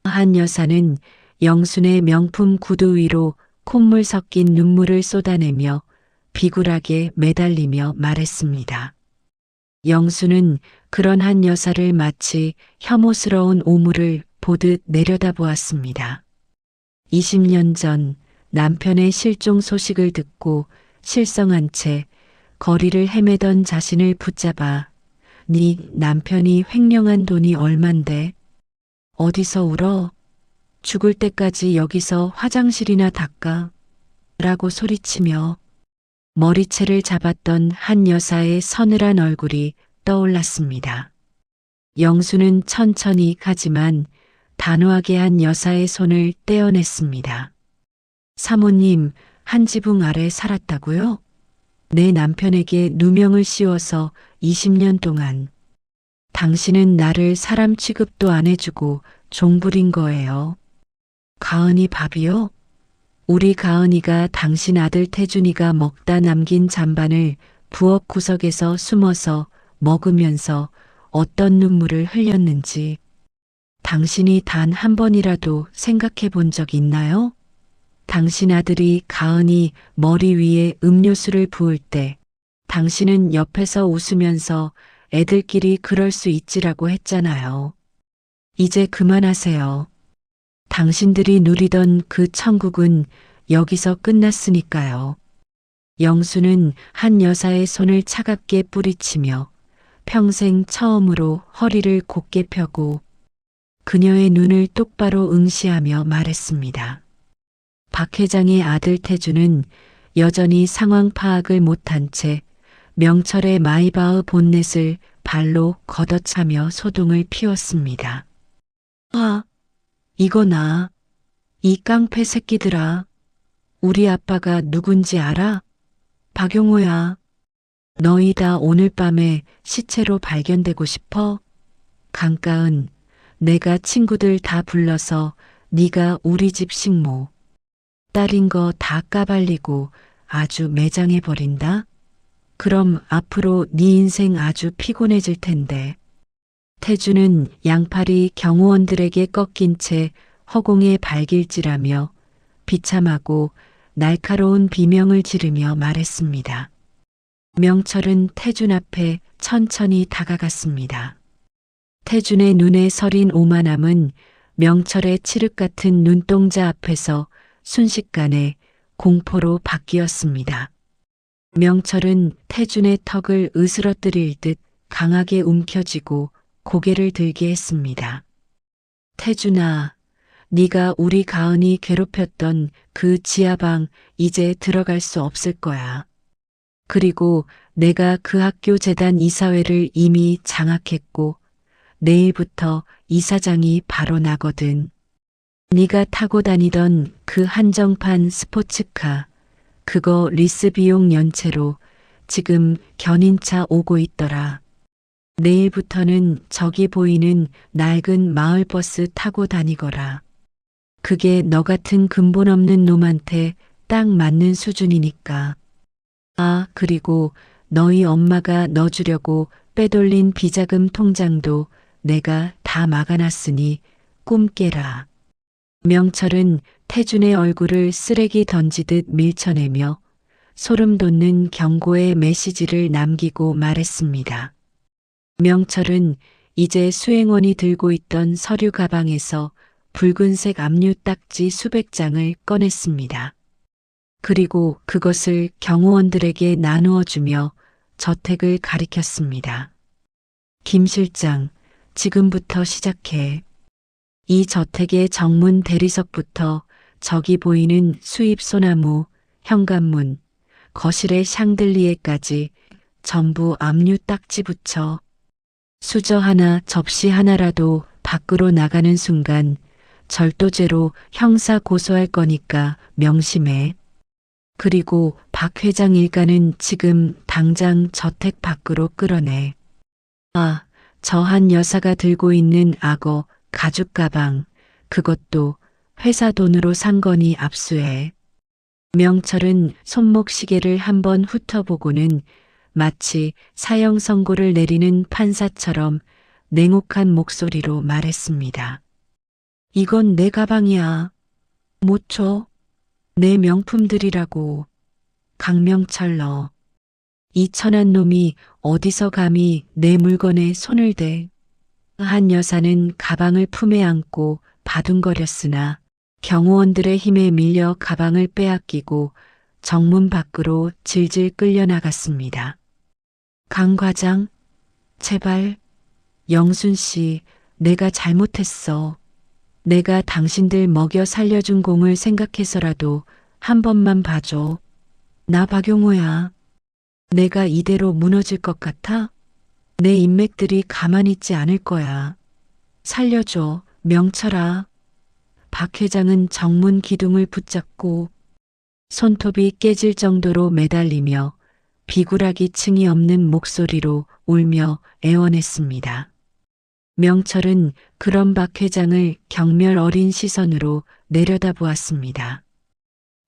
한 여사는 영순의 명품 구두 위로 콧물 섞인 눈물을 쏟아내며 비굴하게 매달리며 말했습니다. 영수는 그런 한 여사를 마치 혐오스러운 오물을 보듯 내려다보았습니다. 20년 전 남편의 실종 소식을 듣고 실성한 채 거리를 헤매던 자신을 붙잡아 네 남편이 횡령한 돈이 얼만데 어디서 울어? 죽을 때까지 여기서 화장실이나 닦아 라고 소리치며 머리채를 잡았던 한 여사의 서늘한 얼굴이 떠올랐습니다. 영수는 천천히 가지만 단호하게 한 여사의 손을 떼어냈습니다. 사모님, 한 지붕 아래 살았다고요? 내 남편에게 누명을 씌워서 20년 동안 당신은 나를 사람 취급도 안 해주고 종부린 거예요. 가은이 밥이요? 우리 가은이가 당신 아들 태준이가 먹다 남긴 잔반을 부엌 구석에서 숨어서 먹으면서 어떤 눈물을 흘렸는지 당신이 단 한 번이라도 생각해 본 적 있나요? 당신 아들이 가은이 머리 위에 음료수를 부을 때 당신은 옆에서 웃으면서 애들끼리 그럴 수 있지라고 했잖아요. 이제 그만하세요. 당신들이 누리던 그 천국은 여기서 끝났으니까요. 영수는 한 여사의 손을 차갑게 뿌리치며 평생 처음으로 허리를 곧게 펴고 그녀의 눈을 똑바로 응시하며 말했습니다. 박 회장의 아들 태주는 여전히 상황 파악을 못한 채 명철의 마이바흐 본넷을 발로 걷어차며 소동을 피웠습니다. 아, 이거나, 이 깡패 새끼들아. 우리 아빠가 누군지 알아? 박용호야. 너희 다 오늘 밤에 시체로 발견되고 싶어? 강가은, 내가 친구들 다 불러서 네가 우리 집 식모, 딸인 거 다 까발리고 아주 매장해버린다? 그럼 앞으로 네 인생 아주 피곤해질 텐데. 태주는 양팔이 경호원들에게 꺾인 채 허공에 발길질하며 비참하고 날카로운 비명을 지르며 말했습니다. 명철은 태준 앞에 천천히 다가갔습니다. 태준의 눈에 서린 오만함은 명철의 칠흑 같은 눈동자 앞에서 순식간에 공포로 바뀌었습니다. 명철은 태준의 턱을 으스러뜨릴 듯 강하게 움켜쥐고 고개를 들게 했습니다. 태준아, 네가 우리 가은이 괴롭혔던 그 지하방 이제 들어갈 수 없을 거야. 그리고 내가 그 학교 재단 이사회를 이미 장악했고 내일부터 이사장이 바로 나거든. 네가 타고 다니던 그 한정판 스포츠카, 그거 리스 비용 연체로 지금 견인차 오고 있더라. 내일부터는 저기 보이는 낡은 마을버스 타고 다니거라. 그게 너 같은 근본 없는 놈한테 딱 맞는 수준이니까. 아, 그리고 너희 엄마가 넣어주려고 빼돌린 비자금 통장도 내가 다 막아놨으니 꿈 깨라. 명철은 태준의 얼굴을 쓰레기 던지듯 밀쳐내며 소름 돋는 경고의 메시지를 남기고 말했습니다. 명철은 이제 수행원이 들고 있던 서류 가방에서 붉은색 압류 딱지 수백 장을 꺼냈습니다. 그리고 그것을 경호원들에게 나누어 주며 저택을 가리켰습니다. 김 실장, 지금부터 시작해. 이 저택의 정문 대리석부터 저기 보이는 수입 소나무, 현관문, 거실의 샹들리에까지 전부 압류 딱지 붙여. 수저 하나, 접시 하나라도 밖으로 나가는 순간 절도죄로 형사 고소할 거니까 명심해. 그리고 박 회장 일가는 지금 당장 저택 밖으로 끌어내. 아, 저 한 여사가 들고 있는 악어 가죽 가방, 그것도 회사 돈으로 산 거니 압수해. 명철은 손목 시계를 한번 훑어보고는 마치 사형 선고를 내리는 판사처럼 냉혹한 목소리로 말했습니다. 이건 내 가방이야. 못 줘. 내 명품들이라고. 강명철 너. 이 천한 놈이 어디서 감히 내 물건에 손을 대. 한 여사는 가방을 품에 안고 바둥거렸으나 경호원들의 힘에 밀려 가방을 빼앗기고 정문 밖으로 질질 끌려나갔습니다. 강 과장, 제발. 영순 씨, 내가 잘못했어. 내가 당신들 먹여 살려준 공을 생각해서라도 한 번만 봐줘. 나 박용호야. 내가 이대로 무너질 것 같아? 내 인맥들이 가만히 있지 않을 거야. 살려줘, 명철아. 박 회장은 정문 기둥을 붙잡고 손톱이 깨질 정도로 매달리며 비굴하기 층이 없는 목소리로 울며 애원했습니다. 명철은 그런 박 회장을 경멸 어린 시선으로 내려다보았습니다.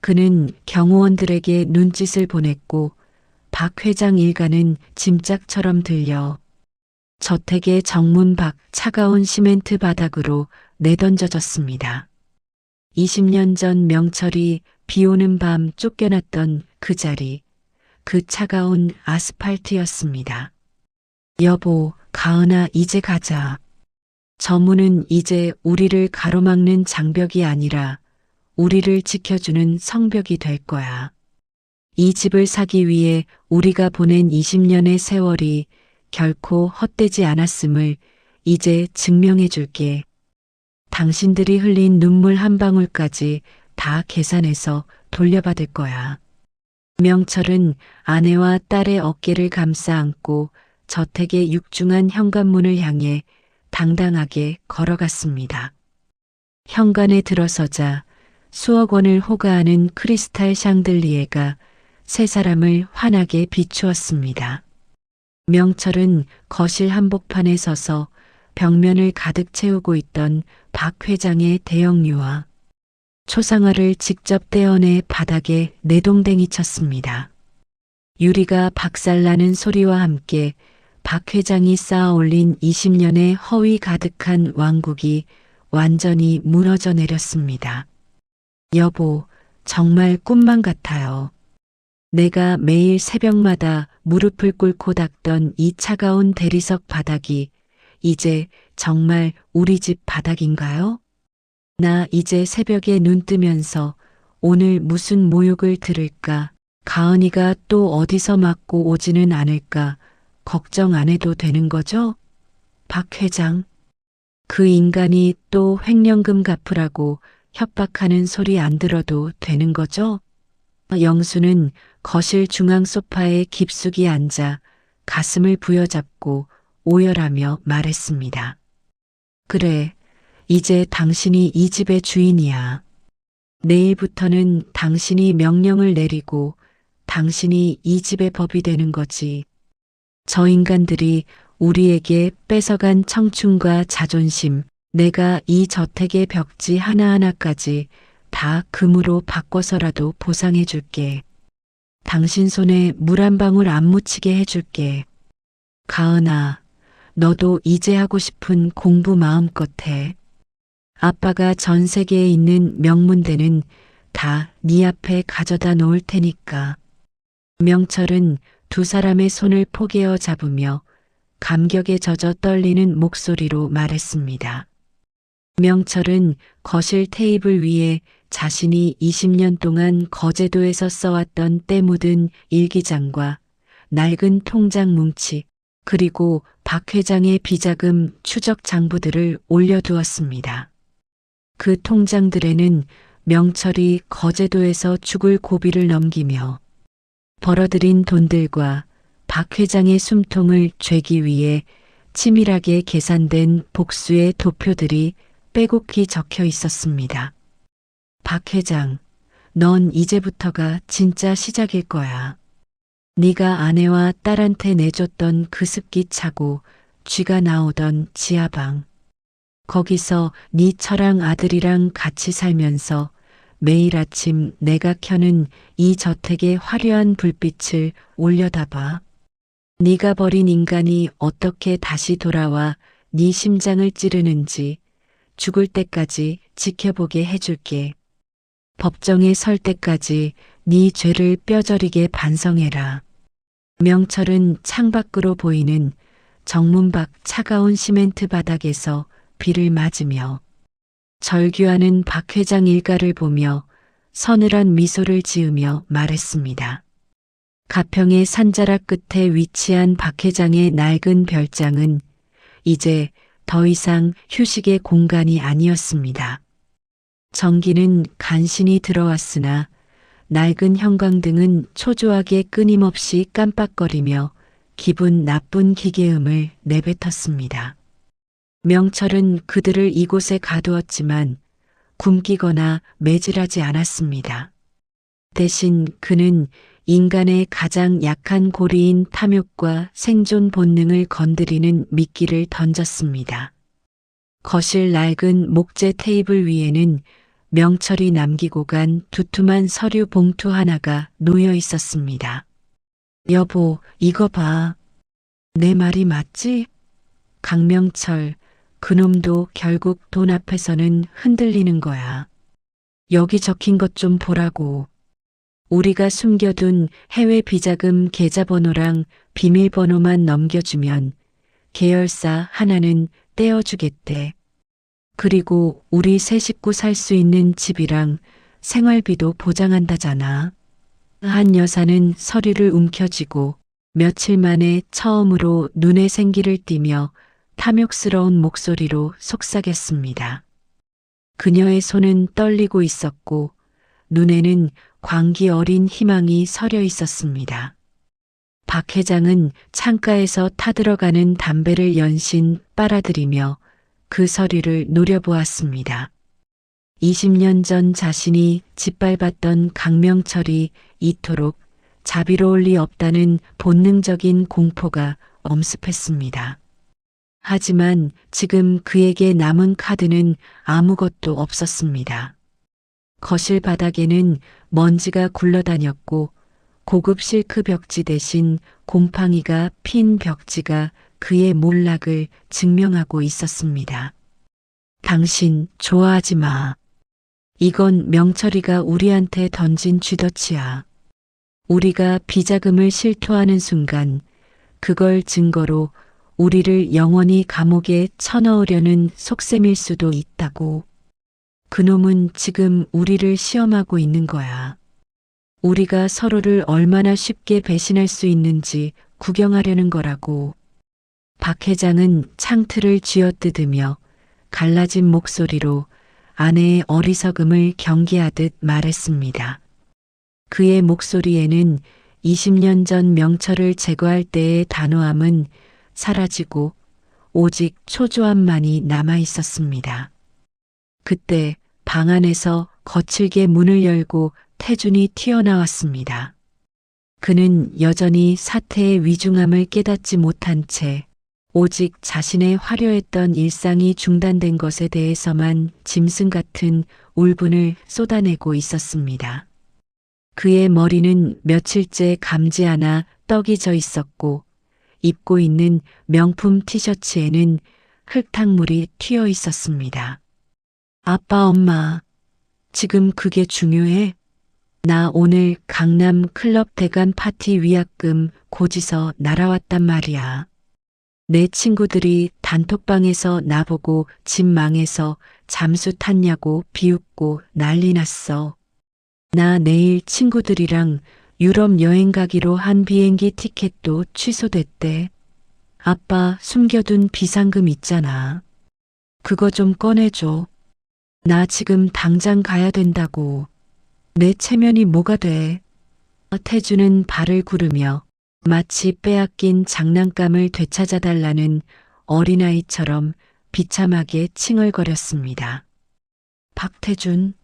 그는 경호원들에게 눈짓을 보냈고 박 회장 일가는 짐짝처럼 들려 저택의 정문 밖 차가운 시멘트 바닥으로 내던져졌습니다. 20년 전 명철이 비 오는 밤 쫓겨났던 그 자리, 그 차가운 아스팔트였습니다. 여보, 가은아, 이제 가자. 저 문은 이제 우리를 가로막는 장벽이 아니라 우리를 지켜주는 성벽이 될 거야. 이 집을 사기 위해 우리가 보낸 20년의 세월이 결코 헛되지 않았음을 이제 증명해 줄게. 당신들이 흘린 눈물 한 방울까지 다 계산해서 돌려받을 거야. 명철은 아내와 딸의 어깨를 감싸 안고 저택의 육중한 현관문을 향해 당당하게 걸어갔습니다. 현관에 들어서자 수억 원을 호가하는 크리스탈 샹들리에가 세 사람을 환하게 비추었습니다. 명철은 거실 한복판에 서서 벽면을 가득 채우고 있던 박 회장의 대형 유화, 초상화를 직접 떼어내 바닥에 내동댕이 쳤습니다. 유리가 박살나는 소리와 함께 박 회장이 쌓아 올린 20년의 허위 가득한 왕국이 완전히 무너져 내렸습니다. 여보, 정말 꿈만 같아요. 내가 매일 새벽마다 무릎을 꿇고 닦던 이 차가운 대리석 바닥이 이제 정말 우리 집 바닥인가요? 나 이제 새벽에 눈 뜨면서 오늘 무슨 모욕을 들을까? 가은이가 또 어디서 맞고 오지는 않을까? 걱정 안 해도 되는 거죠? 박 회장, 그 인간이 또 횡령금 갚으라고 협박하는 소리 안 들어도 되는 거죠? 영수는 거실 중앙 소파에 깊숙이 앉아 가슴을 부여잡고 오열하며 말했습니다. 그래, 이제 당신이 이 집의 주인이야. 내일부터는 당신이 명령을 내리고 당신이 이 집의 법이 되는 거지. 저 인간들이 우리에게 뺏어간 청춘과 자존심, 내가 이 저택의 벽지 하나하나까지 다 금으로 바꿔서라도 보상해 줄게. 당신 손에 물 한 방울 안 묻히게 해줄게. 가은아, 너도 이제 하고 싶은 공부 마음껏 해. 아빠가 전 세계에 있는 명문대는 다 네 앞에 가져다 놓을 테니까. 명철은 두 사람의 손을 포개어 잡으며 감격에 젖어 떨리는 목소리로 말했습니다. 명철은 거실 테이블 위에 자신이 20년 동안 거제도에서 써왔던 때 묻은 일기장과 낡은 통장 뭉치, 그리고 박 회장의 비자금 추적 장부들을 올려두었습니다. 그 통장들에는 명철이 거제도에서 죽을 고비를 넘기며 벌어들인 돈들과 박 회장의 숨통을 죄기 위해 치밀하게 계산된 복수의 도표들이 빼곡히 적혀 있었습니다. 박 회장, 넌 이제부터가 진짜 시작일 거야. 네가 아내와 딸한테 내줬던 그 습기 차고 쥐가 나오던 지하방. 거기서 네 처랑 아들이랑 같이 살면서 매일 아침 내가 켜는 이 저택의 화려한 불빛을 올려다봐. 네가 버린 인간이 어떻게 다시 돌아와 네 심장을 찌르는지 죽을 때까지 지켜보게 해줄게. 법정에 설 때까지 네 죄를 뼈저리게 반성해라. 명철은 창밖으로 보이는 정문 밖 차가운 시멘트 바닥에서 비를 맞으며 절규하는 박 회장 일가를 보며 서늘한 미소를 지으며 말했습니다. 가평의 산자락 끝에 위치한 박 회장의 낡은 별장은 이제 더 이상 휴식의 공간이 아니었습니다. 전기는 간신히 들어왔으나 낡은 형광등은 초조하게 끊임없이 깜빡거리며 기분 나쁜 기계음을 내뱉었습니다. 명철은 그들을 이곳에 가두었지만 굶기거나 매질하지 않았습니다. 대신 그는 인간의 가장 약한 고리인 탐욕과 생존 본능을 건드리는 미끼를 던졌습니다. 거실 낡은 목재 테이블 위에는 명철이 남기고 간 두툼한 서류 봉투 하나가 놓여 있었습니다. 여보, 이거 봐. 내 말이 맞지? 강명철, 그놈도 결국 돈 앞에서는 흔들리는 거야. 여기 적힌 것 좀 보라고. 우리가 숨겨둔 해외 비자금 계좌번호랑 비밀번호만 넘겨주면 계열사 하나는 떼어주겠대. 그리고 우리 세 식구 살 수 있는 집이랑 생활비도 보장한다잖아. 한 여사는 서류를 움켜쥐고 며칠 만에 처음으로 눈에 생기를 띠며 탐욕스러운 목소리로 속삭였습니다. 그녀의 손은 떨리고 있었고 눈에는 광기 어린 희망이 서려 있었습니다. 박 회장은 창가에서 타들어가는 담배를 연신 빨아들이며 그 서류를 노려보았습니다. 20년 전 자신이 짓밟았던 강명철이 이토록 자비로울 리 없다는 본능적인 공포가 엄습했습니다. 하지만 지금 그에게 남은 카드는 아무것도 없었습니다. 거실 바닥에는 먼지가 굴러다녔고 고급 실크 벽지 대신 곰팡이가 핀 벽지가 그의 몰락을 증명하고 있었습니다. 당신 좋아하지 마. 이건 명철이가 우리한테 던진 쥐덫이야. 우리가 비자금을 실토하는 순간 그걸 증거로 우리를 영원히 감옥에 쳐넣으려는 속셈일 수도 있다고. 그놈은 지금 우리를 시험하고 있는 거야. 우리가 서로를 얼마나 쉽게 배신할 수 있는지 구경하려는 거라고. 박 회장은 창틀을 쥐어뜯으며 갈라진 목소리로 아내의 어리석음을 경계하듯 말했습니다. 그의 목소리에는 20년 전 명철을 제거할 때의 단호함은 사라지고 오직 초조함만이 남아 있었습니다. 그때 방 안에서 거칠게 문을 열고 태준이 튀어나왔습니다. 그는 여전히 사태의 위중함을 깨닫지 못한 채 오직 자신의 화려했던 일상이 중단된 것에 대해서만 짐승 같은 울분을 쏟아내고 있었습니다. 그의 머리는 며칠째 감지 하나 떡이 져 있었고 입고 있는 명품 티셔츠에는 흙탕물이 튀어 있었습니다. 아빠, 엄마, 지금 그게 중요해? 나 오늘 강남 클럽 대관 파티 위약금 고지서 날아왔단 말이야. 내 친구들이 단톡방에서 나보고 집 망해서 잠수 탔냐고 비웃고 난리 났어. 나 내일 친구들이랑 유럽 여행 가기로 한 비행기 티켓도 취소됐대. 아빠 숨겨둔 비상금 있잖아. 그거 좀 꺼내줘. 나 지금 당장 가야 된다고. 내 체면이 뭐가 돼? 태주는 발을 구르며 마치 빼앗긴 장난감을 되찾아달라는 어린아이처럼 비참하게 칭얼거렸습니다. 박태준,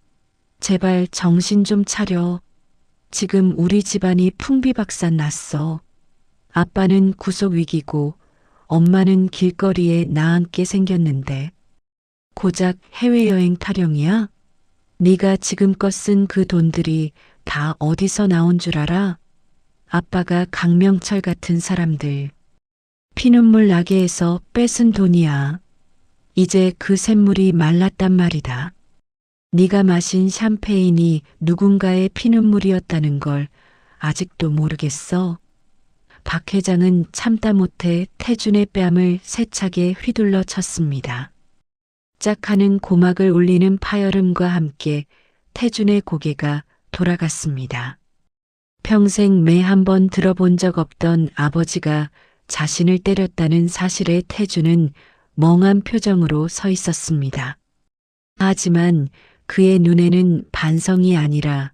제발 정신 좀 차려. 지금 우리 집안이 풍비박산 났어. 아빠는 구속 위기고 엄마는 길거리에 나앉게 생겼는데 고작 해외여행 타령이야? 네가 지금껏 쓴 그 돈들이 다 어디서 나온 줄 알아? 아빠가 강명철 같은 사람들 피눈물 나게 해서 뺏은 돈이야. 이제 그 샘물이 말랐단 말이다. 네가 마신 샴페인이 누군가의 피눈물이었다는 걸 아직도 모르겠어. 박 회장은 참다 못해 태준의 뺨을 세차게 휘둘러 쳤습니다. 짝 하는 고막을 울리는 파열음과 함께 태준의 고개가 돌아갔습니다. 평생 매 한 번 들어본 적 없던 아버지가 자신을 때렸다는 사실에 태준은 멍한 표정으로 서 있었습니다. 하지만 그의 눈에는 반성이 아니라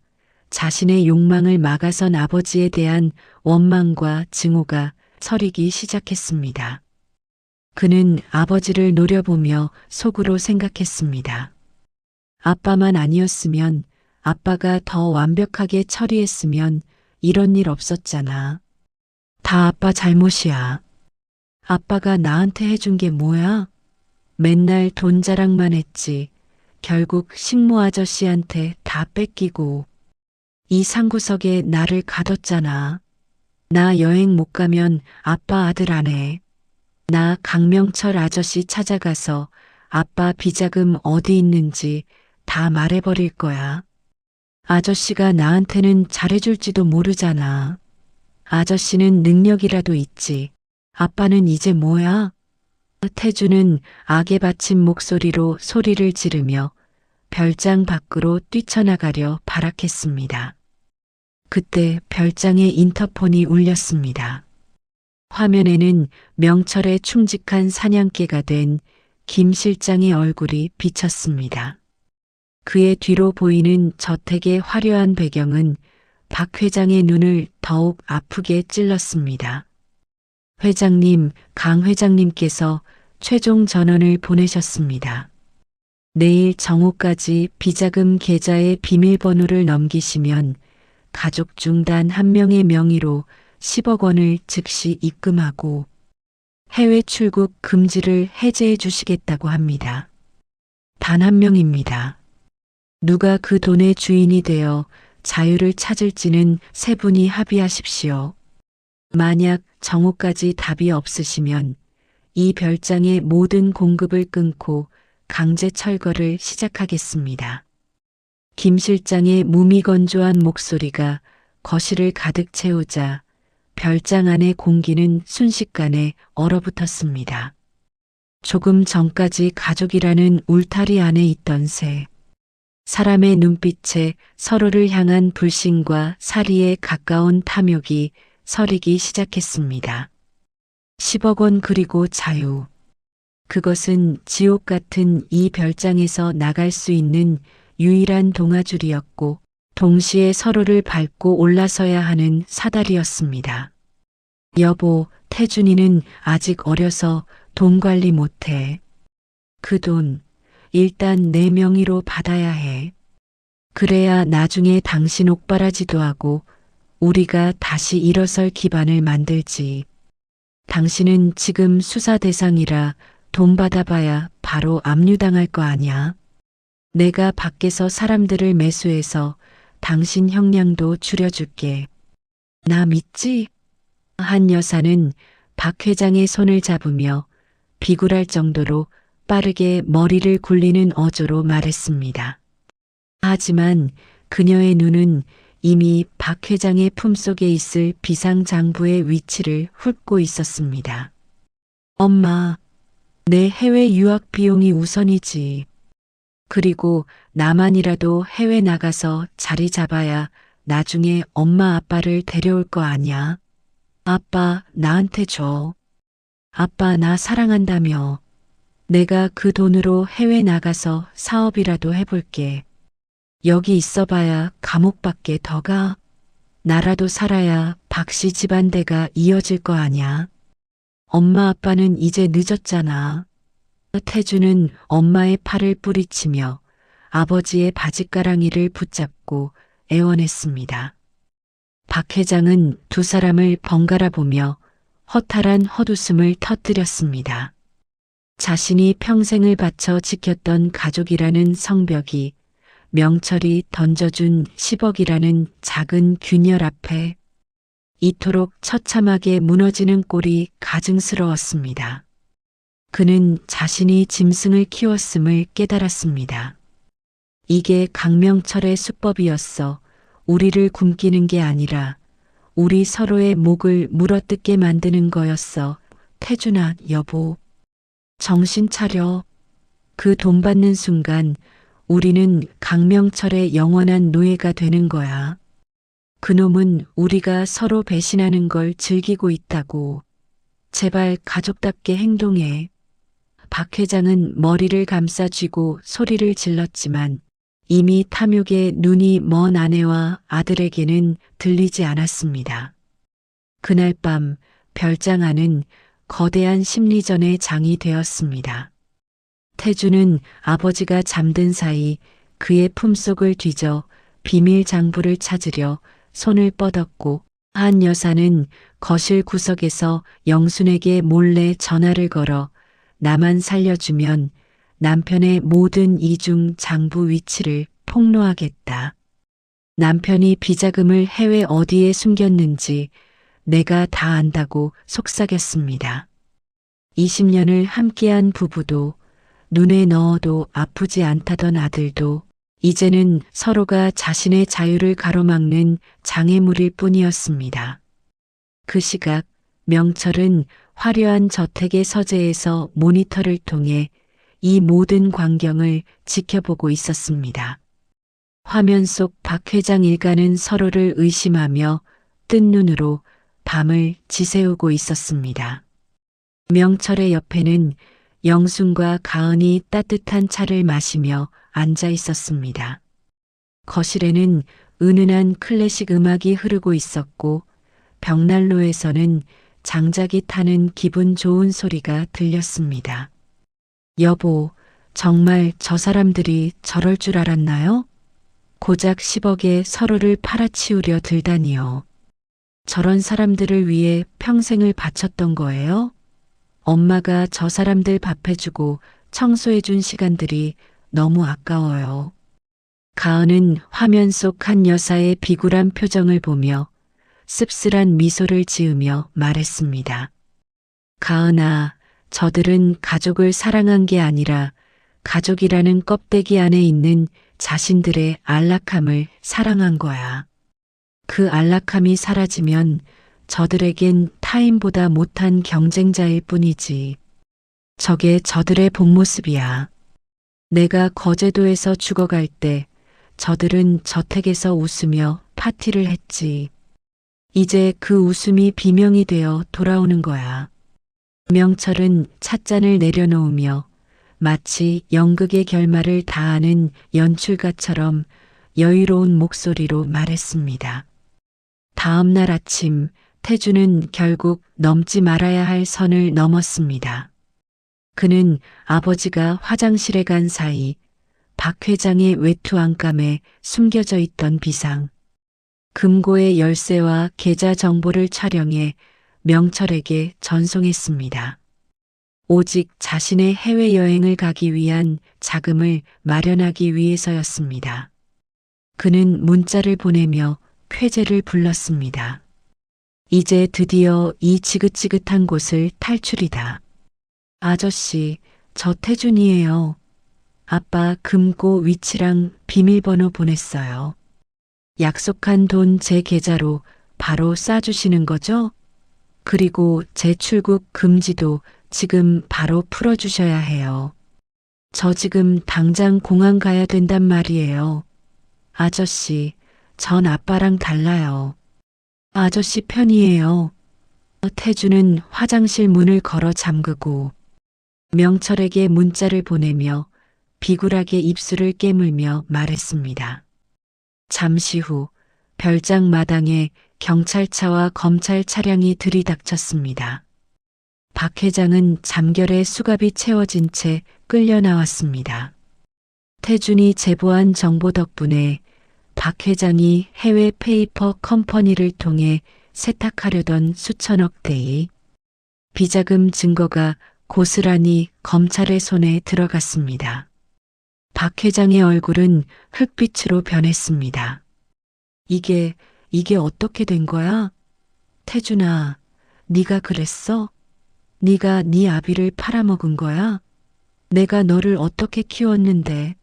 자신의 욕망을 막아선 아버지에 대한 원망과 증오가 서리기 시작했습니다. 그는 아버지를 노려보며 속으로 생각했습니다. 아빠만 아니었으면, 아빠가 더 완벽하게 처리했으면 이런 일 없었잖아. 다 아빠 잘못이야. 아빠가 나한테 해준 게 뭐야? 맨날 돈 자랑만 했지. 결국 식모 아저씨한테 다 뺏기고 이 상구석에 나를 가뒀잖아. 나 여행 못 가면 아빠 아들 안 해. 나 강명철 아저씨 찾아가서 아빠 비자금 어디 있는지 다 말해버릴 거야. 아저씨가 나한테는 잘해줄지도 모르잖아. 아저씨는 능력이라도 있지. 아빠는 이제 뭐야? 태주는 악에 받친 목소리로 소리를 지르며 별장 밖으로 뛰쳐나가려 발악했습니다. 그때 별장의 인터폰이 울렸습니다. 화면에는 명철의 충직한 사냥개가 된 김 실장의 얼굴이 비쳤습니다. 그의 뒤로 보이는 저택의 화려한 배경은 박 회장의 눈을 더욱 아프게 찔렀습니다. 회장님, 강 회장님께서 최종 전원을 보내셨습니다. 내일 정오까지 비자금 계좌의 비밀번호를 넘기시면 가족 중 단 한 명의 명의로 10억 원을 즉시 입금하고 해외 출국 금지를 해제해 주시겠다고 합니다. 단 한 명입니다. 누가 그 돈의 주인이 되어 자유를 찾을지는 세 분이 합의하십시오. 만약 정오까지 답이 없으시면 이 별장의 모든 공급을 끊고 강제 철거를 시작하겠습니다. 김 실장의 무미건조한 목소리가 거실을 가득 채우자 별장 안의 공기는 순식간에 얼어붙었습니다. 조금 전까지 가족이라는 울타리 안에 있던 새. 사람의 눈빛에 서로를 향한 불신과 사리에 가까운 탐욕이 서리기 시작했습니다. 10억 원 그리고 자유. 그것은 지옥 같은 이 별장에서 나갈 수 있는 유일한 동아줄이었고 동시에 서로를 밟고 올라서야 하는 사다리였습니다. 여보, 태준이는 아직 어려서 돈 관리 못해. 그 돈 일단 내 명의로 받아야 해. 그래야 나중에 당신 옥바라지도 하고 우리가 다시 일어설 기반을 만들지. 당신은 지금 수사 대상이라 돈 받아봐야 바로 압류당할 거 아냐. 내가 밖에서 사람들을 매수해서 당신 형량도 줄여줄게. 나 믿지? 한 여사는 박 회장의 손을 잡으며 비굴할 정도로 빠르게 머리를 굴리는 어조로 말했습니다. 하지만 그녀의 눈은 이미 박 회장의 품속에 있을 비상장부의 위치를 훑고 있었습니다. 엄마, 내 해외 유학 비용이 우선이지. 그리고 나만이라도 해외 나가서 자리 잡아야 나중에 엄마 아빠를 데려올 거 아냐. 아빠 나한테 줘. 아빠 나 사랑한다며. 내가 그 돈으로 해외 나가서 사업이라도 해볼게. 여기 있어봐야 감옥밖에 더 가. 나라도 살아야 박씨 집안대가 이어질 거 아냐. 엄마 아빠는 이제 늦었잖아. 태주는 엄마의 팔을 뿌리치며 아버지의 바짓가랑이를 붙잡고 애원했습니다. 박 회장은 두 사람을 번갈아 보며 허탈한 헛웃음을 터뜨렸습니다. 자신이 평생을 바쳐 지켰던 가족이라는 성벽이 명철이 던져준 10억이라는 작은 균열 앞에 이토록 처참하게 무너지는 꼴이 가증스러웠습니다. 그는 자신이 짐승을 키웠음을 깨달았습니다. 이게 강명철의 수법이었어. 우리를 굶기는 게 아니라 우리 서로의 목을 물어뜯게 만드는 거였어. 태준아, 여보. 정신 차려. 그 돈 받는 순간 우리는 강명철의 영원한 노예가 되는 거야. 그놈은 우리가 서로 배신하는 걸 즐기고 있다고. 제발 가족답게 행동해. 박 회장은 머리를 감싸 쥐고 소리를 질렀지만 이미 탐욕에 눈이 먼 아내와 아들에게는 들리지 않았습니다. 그날 밤 별장 안은 거대한 심리전의 장이 되었습니다. 태주는 아버지가 잠든 사이 그의 품속을 뒤져 비밀 장부를 찾으려 손을 뻗었고 한 여사는 거실 구석에서 영순에게 몰래 전화를 걸어 나만 살려주면 남편의 모든 이중 장부 위치를 폭로하겠다. 남편이 비자금을 해외 어디에 숨겼는지 내가 다 안다고 속삭였습니다. 20년을 함께한 부부도 눈에 넣어도 아프지 않다던 아들도 이제는 서로가 자신의 자유를 가로막는 장애물일 뿐이었습니다. 그 시각 명철은 화려한 저택의 서재에서 모니터를 통해 이 모든 광경을 지켜보고 있었습니다. 화면 속 박 회장 일가는 서로를 의심하며 뜬 눈으로 밤을 지새우고 있었습니다. 명철의 옆에는 영순과 가은이 따뜻한 차를 마시며 앉아 있었습니다. 거실에는 은은한 클래식 음악이 흐르고 있었고 벽난로에서는 장작이 타는 기분 좋은 소리가 들렸습니다. 여보, 정말 저 사람들이 저럴 줄 알았나요? 고작 10억에 서로를 팔아치우려 들다니요. 저런 사람들을 위해 평생을 바쳤던 거예요? 엄마가 저 사람들 밥해주고 청소해준 시간들이 너무 아까워요. 가은은 화면 속 한 여사의 비굴한 표정을 보며 씁쓸한 미소를 지으며 말했습니다. 가은아, 저들은 가족을 사랑한 게 아니라 가족이라는 껍데기 안에 있는 자신들의 안락함을 사랑한 거야. 그 안락함이 사라지면 저들에겐 타인보다 못한 경쟁자일 뿐이지. 저게 저들의 본 모습이야. 내가 거제도에서 죽어갈 때 저들은 저택에서 웃으며 파티를 했지. 이제 그 웃음이 비명이 되어 돌아오는 거야. 명철은 찻잔을 내려놓으며 마치 연극의 결말을 다하는 연출가처럼 여유로운 목소리로 말했습니다. 다음 날 아침 태주는 결국 넘지 말아야 할 선을 넘었습니다. 그는 아버지가 화장실에 간 사이 박 회장의 외투 안감에 숨겨져 있던 비상, 금고의 열쇠와 계좌 정보를 촬영해 명철에게 전송했습니다. 오직 자신의 해외여행을 가기 위한 자금을 마련하기 위해서였습니다. 그는 문자를 보내며 쾌재를 불렀습니다. 이제 드디어 이 지긋지긋한 곳을 탈출이다. 아저씨, 저 태준이에요. 아빠 금고 위치랑 비밀번호 보냈어요. 약속한 돈 제 계좌로 바로 쏴주시는 거죠? 그리고 제 출국 금지도 지금 바로 풀어주셔야 해요. 저 지금 당장 공항 가야 된단 말이에요. 아저씨, 전 아빠랑 달라요. 아저씨 편이에요. 태주는 화장실 문을 걸어 잠그고 명철에게 문자를 보내며 비굴하게 입술을 깨물며 말했습니다. 잠시 후 별장 마당에 경찰차와 검찰 차량이 들이닥쳤습니다. 박 회장은 잠결에 수갑이 채워진 채 끌려 나왔습니다. 태준이 제보한 정보 덕분에 박 회장이 해외 페이퍼 컴퍼니를 통해 세탁하려던 수천억 대의 비자금 증거가 고스란히 검찰의 손에 들어갔습니다. 박 회장의 얼굴은 흑빛으로 변했습니다. 이게 어떻게 된 거야? 태준아, 네가 그랬어? 네가 네 아비를 팔아먹은 거야? 내가 너를 어떻게 키웠는데?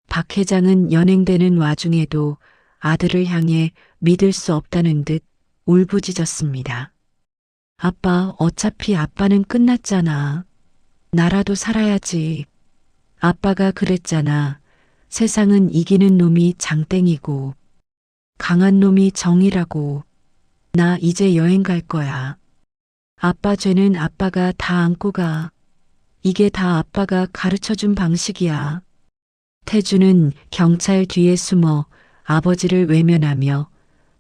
박 회장은 연행되는 와중에도 아들을 향해 믿을 수 없다는 듯 울부짖었습니다. 아빠, 어차피 아빠는 끝났잖아. 나라도 살아야지. 아빠가 그랬잖아. 세상은 이기는 놈이 장땡이고, 강한 놈이 정이라고. 나 이제 여행 갈 거야. 아빠 죄는 아빠가 다 안고 가. 이게 다 아빠가 가르쳐준 방식이야. 태주는 경찰 뒤에 숨어 아버지를 외면하며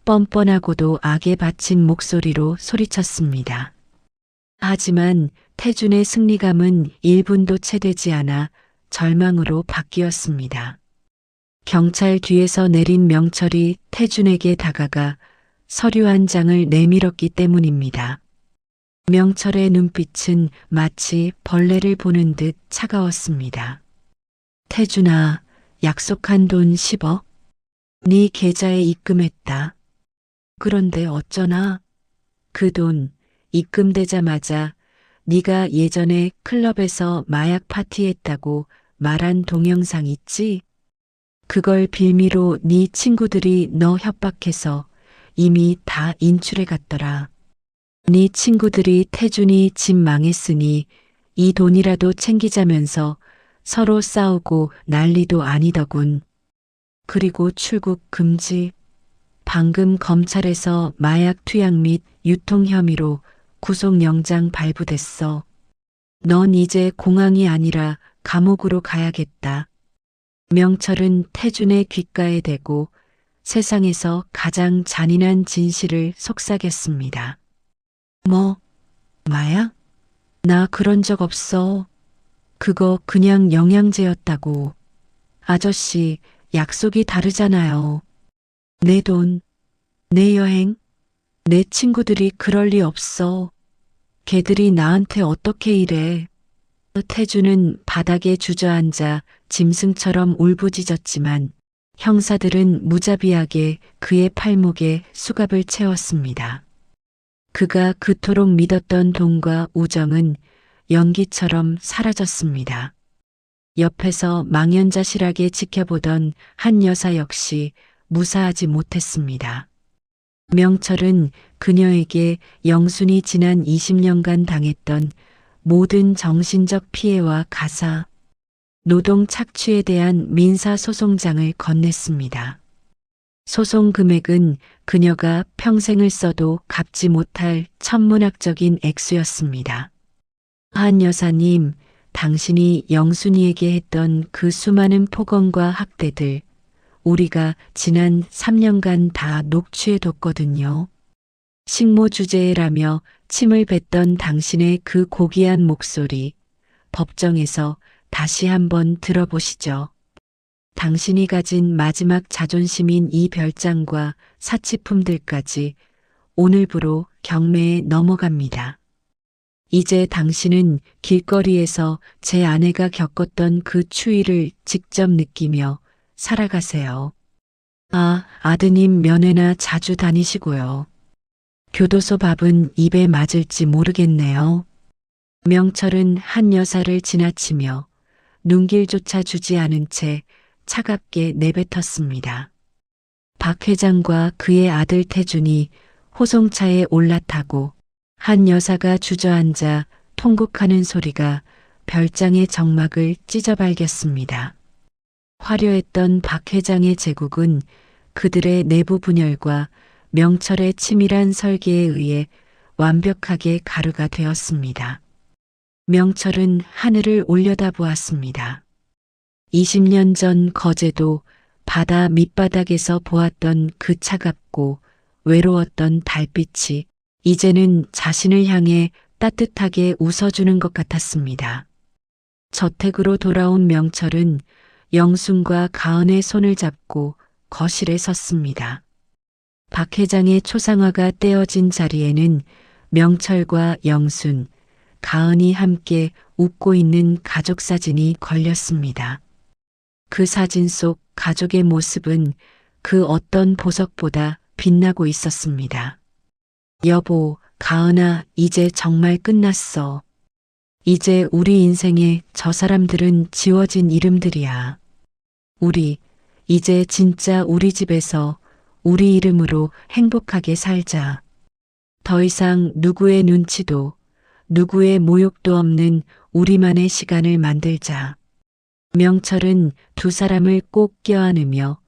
뻔뻔하고도 악에 바친 목소리로 소리쳤습니다. 하지만 태준의 승리감은 1분도 채 되지 않아 절망으로 바뀌었습니다. 경찰 뒤에서 내린 명철이 태준에게 다가가 서류 한 장을 내밀었기 때문입니다. 명철의 눈빛은 마치 벌레를 보는 듯 차가웠습니다. 태준아, 약속한 돈 10억? 네 계좌에 입금했다. 그런데 어쩌나? 그 돈 입금되자마자 네가 예전에 클럽에서 마약 파티했다고 말한 동영상 있지? 그걸 빌미로 네 친구들이 너 협박해서 이미 다 인출해 갔더라. 네 친구들이 태준이 집 망했으니 이 돈이라도 챙기자면서 서로 싸우고 난리도 아니더군. 그리고 출국 금지. 방금 검찰에서 마약 투약 및 유통 혐의로 구속영장 발부됐어. 넌 이제 공항이 아니라 감옥으로 가야겠다. 명철은 태준의 귓가에 대고 세상에서 가장 잔인한 진실을 속삭였습니다. 뭐, 마약? 나 그런 적 없어. 그거 그냥 영양제였다고. 아저씨, 약속이 다르잖아요. 내 돈, 내 여행, 내 친구들이 그럴 리 없어. 걔들이 나한테 어떻게 이래. 태주는 바닥에 주저앉아 짐승처럼 울부짖었지만 형사들은 무자비하게 그의 팔목에 수갑을 채웠습니다. 그가 그토록 믿었던 돈과 우정은 연기처럼 사라졌습니다. 옆에서 망연자실하게 지켜보던 한 여사 역시 무사하지 못했습니다. 명철은 그녀에게 영순이 지난 20년간 당했던 모든 정신적 피해와 가사, 노동 착취에 대한 민사소송장을 건넸습니다. 소송 금액은 그녀가 평생을 써도 갚지 못할 천문학적인 액수였습니다. 한 여사님, 당신이 영순이에게 했던 그 수많은 폭언과 학대들, 우리가 지난 3년간 다 녹취해뒀거든요. 식모주제라며 침을 뱉던 당신의 그 고귀한 목소리, 법정에서 다시 한번 들어보시죠. 당신이 가진 마지막 자존심인 이 별장과 사치품들까지 오늘부로 경매에 넘어갑니다. 이제 당신은 길거리에서 제 아내가 겪었던 그 추위를 직접 느끼며 살아가세요. 아, 아드님 면회나 자주 다니시고요. 교도소 밥은 입에 맞을지 모르겠네요. 명철은 한 여사를 지나치며 눈길조차 주지 않은 채 차갑게 내뱉었습니다. 박 회장과 그의 아들 태준이 호송차에 올라타고 한 여사가 주저앉아 통곡하는 소리가 별장의 정막을 찢어발겼습니다. 화려했던 박 회장의 제국은 그들의 내부 분열과 명철의 치밀한 설계에 의해 완벽하게 가루가 되었습니다. 명철은 하늘을 올려다보았습니다. 20년 전 거제도 바다 밑바닥에서 보았던 그 차갑고 외로웠던 달빛이 이제는 자신을 향해 따뜻하게 웃어주는 것 같았습니다. 저택으로 돌아온 명철은 영순과 가은의 손을 잡고 거실에 섰습니다. 박 회장의 초상화가 떼어진 자리에는 명철과 영순, 가은이 함께 웃고 있는 가족 사진이 걸렸습니다. 그 사진 속 가족의 모습은 그 어떤 보석보다 빛나고 있었습니다. 여보, 가은아, 이제 정말 끝났어. 이제 우리 인생에 저 사람들은 지워진 이름들이야. 우리, 이제 진짜 우리 집에서 우리 이름으로 행복하게 살자. 더 이상 누구의 눈치도, 누구의 모욕도 없는 우리만의 시간을 만들자. 명철은 두 사람을 꼭 껴안으며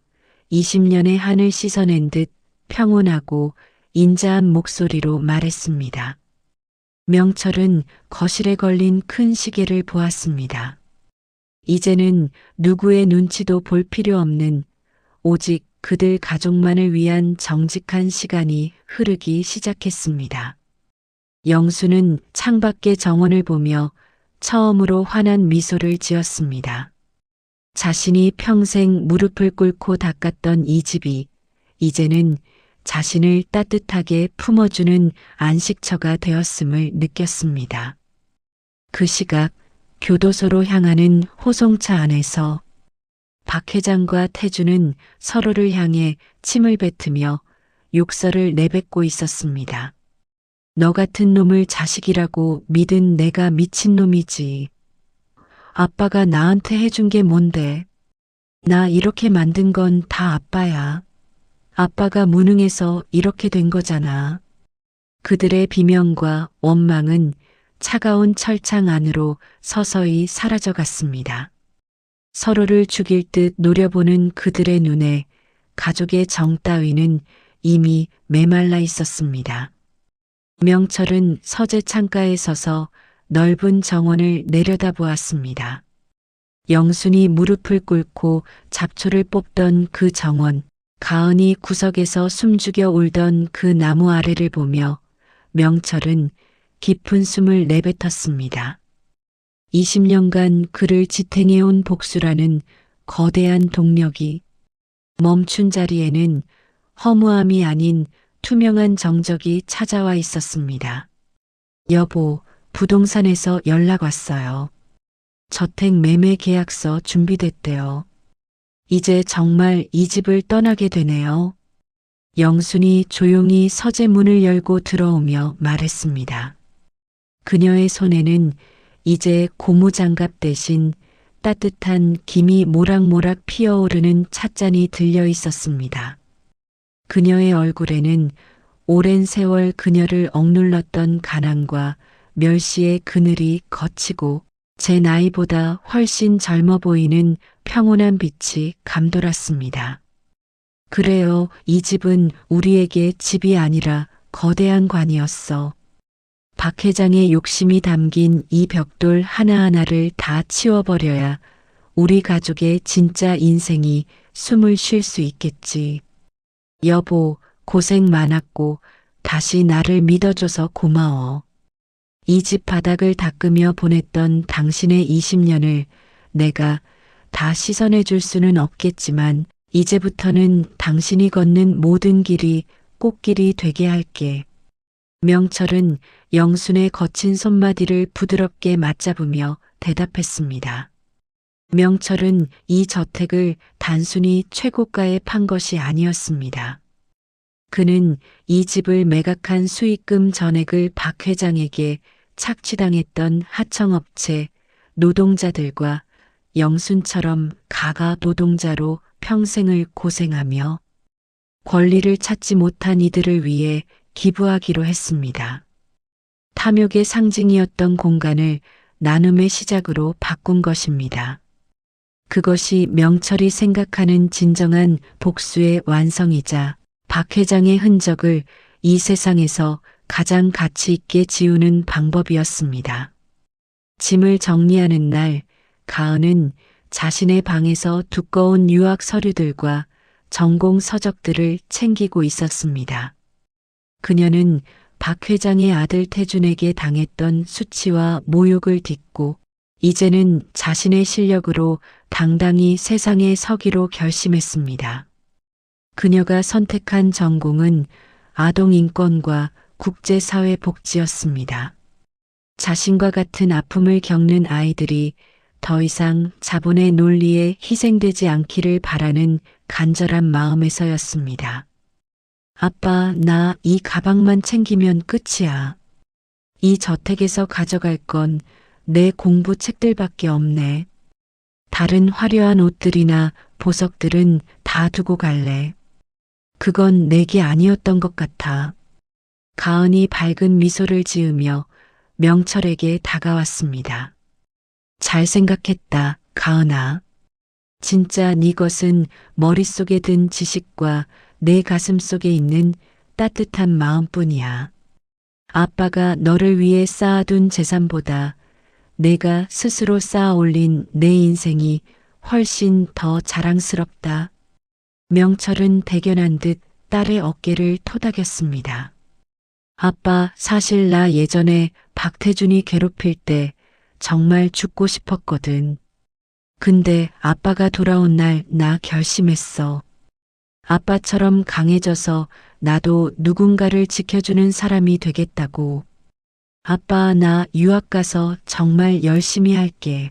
20년의 한을 씻어낸 듯 평온하고 인자한 목소리로 말했습니다. 명철은 거실에 걸린 큰 시계를 보았습니다. 이제는 누구의 눈치도 볼 필요 없는 오직 그들 가족만을 위한 정직한 시간이 흐르기 시작했습니다. 영수는 창밖의 정원을 보며 처음으로 환한 미소를 지었습니다. 자신이 평생 무릎을 꿇고 닦았던 이 집이 이제는 자신을 따뜻하게 품어주는 안식처가 되었음을 느꼈습니다. 그 시각 교도소로 향하는 호송차 안에서 박 회장과 태주는 서로를 향해 침을 뱉으며 욕설을 내뱉고 있었습니다. 너 같은 놈을 자식이라고 믿은 내가 미친 놈이지. 아빠가 나한테 해준 게 뭔데? 나 이렇게 만든 건 다 아빠야. 아빠가 무능해서 이렇게 된 거잖아. 그들의 비명과 원망은 차가운 철창 안으로 서서히 사라져 갔습니다. 서로를 죽일 듯 노려보는 그들의 눈에 가족의 정 따위는 이미 메말라 있었습니다. 명철은 서재 창가에 서서 넓은 정원을 내려다보았습니다. 영순이 무릎을 꿇고 잡초를 뽑던 그 정원, 가은이 구석에서 숨죽여 울던 그 나무 아래를 보며 명철은 깊은 숨을 내뱉었습니다. 20년간 그를 지탱해온 복수라는 거대한 동력이 멈춘 자리에는 허무함이 아닌 투명한 정적이 찾아와 있었습니다. 여보, 부동산에서 연락 왔어요. 저택 매매 계약서 준비됐대요. 이제 정말 이 집을 떠나게 되네요. 영순이 조용히 서재 문을 열고 들어오며 말했습니다. 그녀의 손에는 이제 고무장갑 대신 따뜻한 김이 모락모락 피어오르는 찻잔이 들려 있었습니다. 그녀의 얼굴에는 오랜 세월 그녀를 억눌렀던 가난과 멸시의 그늘이 걷히고 제 나이보다 훨씬 젊어 보이는 평온한 빛이 감돌았습니다. 그래요, 이 집은 우리에게 집이 아니라 거대한 관이었어. 박 회장의 욕심이 담긴 이 벽돌 하나하나를 다 치워버려야 우리 가족의 진짜 인생이 숨을 쉴 수 있겠지. 여보, 고생 많았고 다시 나를 믿어줘서 고마워. 이 집 바닥을 닦으며 보냈던 당신의 20년을 내가 다 씻어내 줄 수는 없겠지만 이제부터는 당신이 걷는 모든 길이 꽃길이 되게 할게. 명철은 영순의 거친 손마디를 부드럽게 맞잡으며 대답했습니다. 명철은 이 저택을 단순히 최고가에 판 것이 아니었습니다. 그는 이 집을 매각한 수익금 전액을 박 회장에게 착취당했던 하청업체 노동자들과 영순처럼 가가 노동자로 평생을 고생하며 권리를 찾지 못한 이들을 위해 기부하기로 했습니다. 탐욕의 상징이었던 공간을 나눔의 시작으로 바꾼 것입니다. 그것이 명철이 생각하는 진정한 복수의 완성이자 박 회장의 흔적을 이 세상에서 가장 가치 있게 지우는 방법이었습니다. 짐을 정리하는 날, 가은은 자신의 방에서 두꺼운 유학 서류들과 전공 서적들을 챙기고 있었습니다. 그녀는 박 회장의 아들 태준에게 당했던 수치와 모욕을 딛고 이제는 자신의 실력으로 당당히 세상에 서기로 결심했습니다. 그녀가 선택한 전공은 아동인권과 국제사회복지였습니다. 자신과 같은 아픔을 겪는 아이들이 더 이상 자본의 논리에 희생되지 않기를 바라는 간절한 마음에서였습니다. 아빠, 나 이 가방만 챙기면 끝이야. 이 저택에서 가져갈 건 내 공부 책들밖에 없네. 다른 화려한 옷들이나 보석들은 다 두고 갈래. 그건 내게 아니었던 것 같아. 가은이 밝은 미소를 지으며 명철에게 다가왔습니다. 잘 생각했다, 가은아. 진짜 네 것은 머릿속에 든 지식과 내 가슴 속에 있는 따뜻한 마음뿐이야. 아빠가 너를 위해 쌓아둔 재산보다 내가 스스로 쌓아 올린 내 인생이 훨씬 더 자랑스럽다. 명철은 대견한 듯 딸의 어깨를 토닥였습니다. 아빠, 사실 나 예전에 박태준이 괴롭힐 때 정말 죽고 싶었거든. 근데 아빠가 돌아온 날 나 결심했어. 아빠처럼 강해져서 나도 누군가를 지켜주는 사람이 되겠다고. 아빠, 나 유학 가서 정말 열심히 할게.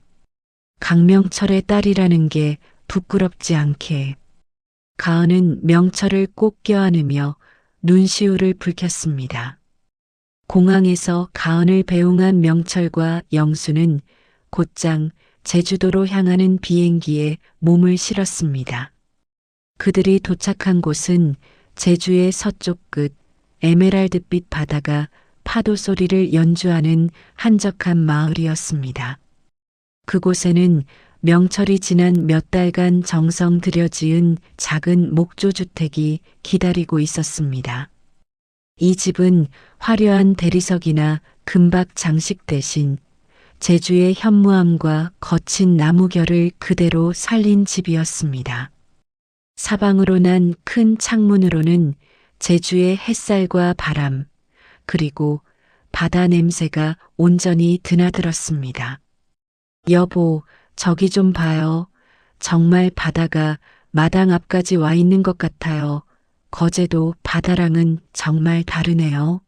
강명철의 딸이라는 게 부끄럽지 않게. 가은은 명철을 꼭 껴안으며 눈시울을 붉혔습니다. 공항에서 가은을 배웅한 명철과 영수는 곧장 제주도로 향하는 비행기에 몸을 실었습니다. 그들이 도착한 곳은 제주의 서쪽 끝 에메랄드빛 바다가 파도 소리를 연주하는 한적한 마을이었습니다. 그곳에는 명철이 지난 몇 달간 정성 들여 지은 작은 목조주택이 기다리고 있었습니다. 이 집은 화려한 대리석이나 금박 장식 대신 제주의 현무암과 거친 나무결을 그대로 살린 집이었습니다. 사방으로 난 큰 창문으로는 제주의 햇살과 바람, 그리고 바다 냄새가 온전히 드나들었습니다. 여보, 저기 좀 봐요. 정말 바다가 마당 앞까지 와 있는 것 같아요. 거제도 바다랑은 정말 다르네요.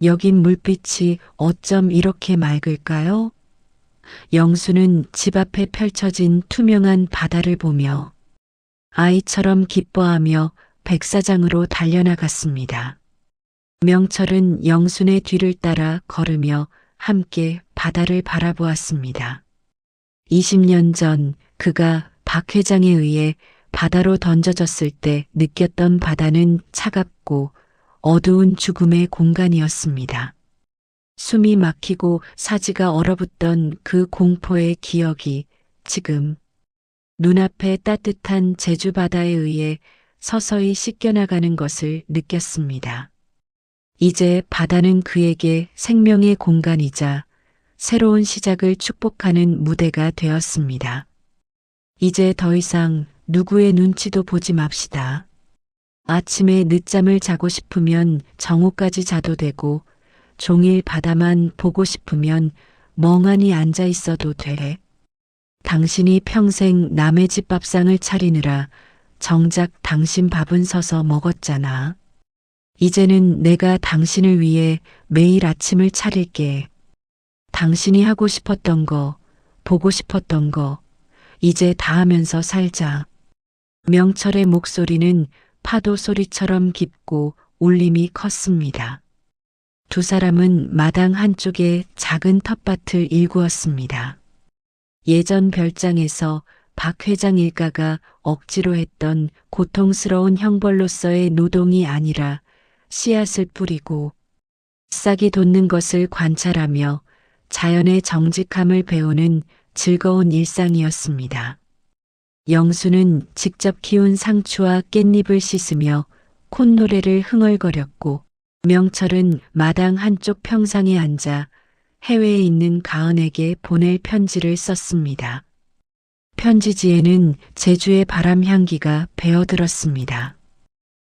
여긴 물빛이 어쩜 이렇게 맑을까요? 영수는 집 앞에 펼쳐진 투명한 바다를 보며 아이처럼 기뻐하며 백사장으로 달려나갔습니다. 명철은 영순의 뒤를 따라 걸으며 함께 바다를 바라보았습니다. 20년 전 그가 박 회장에 의해 바다로 던져졌을 때 느꼈던 바다는 차갑고 어두운 죽음의 공간이었습니다. 숨이 막히고 사지가 얼어붙던 그 공포의 기억이 지금 눈앞에 따뜻한 제주 바다에 의해 서서히 씻겨나가는 것을 느꼈습니다. 이제 바다는 그에게 생명의 공간이자 새로운 시작을 축복하는 무대가 되었습니다. 이제 더 이상 누구의 눈치도 보지 맙시다. 아침에 늦잠을 자고 싶으면 정오까지 자도 되고 종일 바다만 보고 싶으면 멍하니 앉아 있어도 돼. 당신이 평생 남의 집 밥상을 차리느라 정작 당신 밥은 서서 먹었잖아. 이제는 내가 당신을 위해 매일 아침을 차릴게. 당신이 하고 싶었던 거, 보고 싶었던 거, 이제 다 하면서 살자. 명철의 목소리는 파도 소리처럼 깊고 울림이 컸습니다. 두 사람은 마당 한쪽에 작은 텃밭을 일구었습니다. 예전 별장에서 박 회장 일가가 억지로 했던 고통스러운 형벌로서의 노동이 아니라 씨앗을 뿌리고 싹이 돋는 것을 관찰하며 자연의 정직함을 배우는 즐거운 일상이었습니다. 영수는 직접 키운 상추와 깻잎을 씻으며 콧노래를 흥얼거렸고 명철은 마당 한쪽 평상에 앉아 해외에 있는 가은에게 보낼 편지를 썼습니다. 편지지에는 제주의 바람 향기가 배어들었습니다.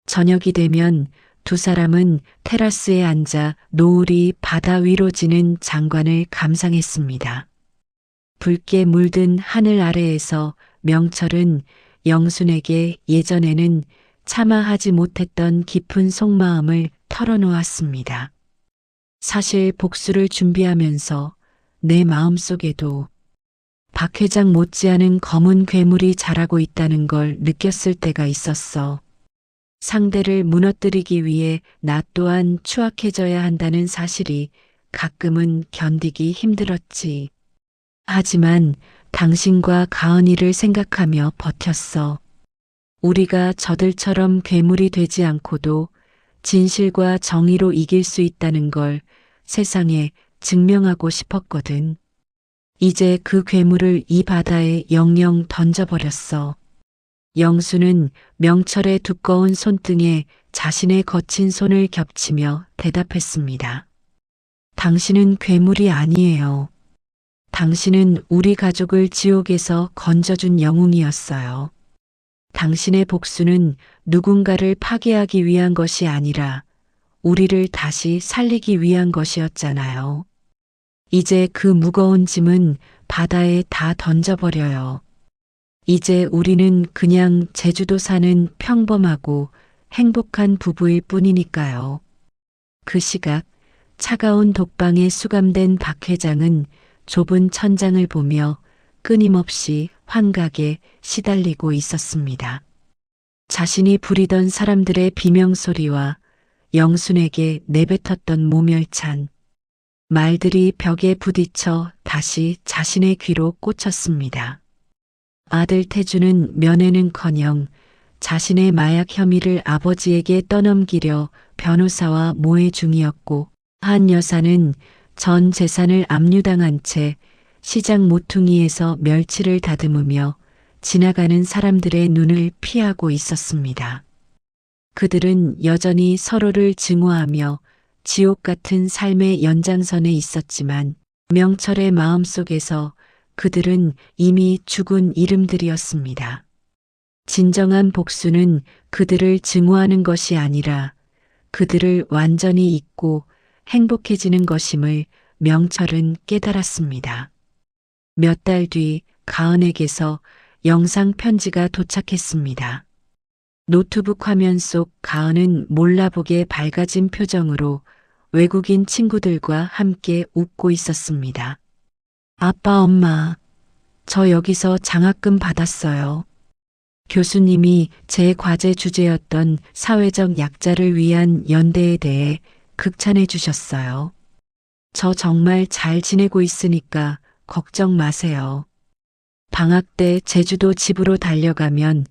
저녁이 되면 두 사람은 테라스에 앉아 노을이 바다 위로 지는 장관을 감상했습니다. 붉게 물든 하늘 아래에서 명철은 영순에게 예전에는 차마 하지 못했던 깊은 속마음을 털어놓았습니다. 사실 복수를 준비하면서 내 마음속에도 박 회장 못지않은 검은 괴물이 자라고 있다는 걸 느꼈을 때가 있었어. 상대를 무너뜨리기 위해 나 또한 추악해져야 한다는 사실이 가끔은 견디기 힘들었지. 하지만 당신과 가은이를 생각하며 버텼어. 우리가 저들처럼 괴물이 되지 않고도 진실과 정의로 이길 수 있다는 걸 세상에 증명하고 싶었거든. 이제 그 괴물을 이 바다에 영영 던져버렸어. 영수는 명철의 두꺼운 손등에 자신의 거친 손을 겹치며 대답했습니다. 당신은 괴물이 아니에요. 당신은 우리 가족을 지옥에서 건져준 영웅이었어요. 당신의 복수는 누군가를 파괴하기 위한 것이 아니라 우리를 다시 살리기 위한 것이었잖아요. 이제 그 무거운 짐은 바다에 다 던져버려요. 이제 우리는 그냥 제주도 사는 평범하고 행복한 부부일 뿐이니까요. 그 시각 차가운 독방에 수감된 박 회장은 좁은 천장을 보며 끊임없이 환각에 시달리고 있었습니다. 자신이 부리던 사람들의 비명소리와 영순에게 내뱉었던 모멸찬 말들이 벽에 부딪혀 다시 자신의 귀로 꽂혔습니다. 아들 태주는 면회는커녕 자신의 마약 혐의를 아버지에게 떠넘기려 변호사와 모해 중이었고, 한 여사는 전 재산을 압류당한 채 시장 모퉁이에서 멸치를 다듬으며 지나가는 사람들의 눈을 피하고 있었습니다. 그들은 여전히 서로를 증오하며 지옥 같은 삶의 연장선에 있었지만 명철의 마음속에서 그들은 이미 죽은 이름들이었습니다. 진정한 복수는 그들을 증오하는 것이 아니라 그들을 완전히 잊고 행복해지는 것임을 명철은 깨달았습니다. 몇 달 뒤 가은에게서 영상 편지가 도착했습니다. 노트북 화면 속 가은은 몰라보게 밝아진 표정으로 외국인 친구들과 함께 웃고 있었습니다. 아빠, 엄마, 저 여기서 장학금 받았어요. 교수님이 제 과제 주제였던 사회적 약자를 위한 연대에 대해 극찬해 주셨어요. 저 정말 잘 지내고 있으니까 걱정 마세요. 방학 때 제주도 집으로 달려가면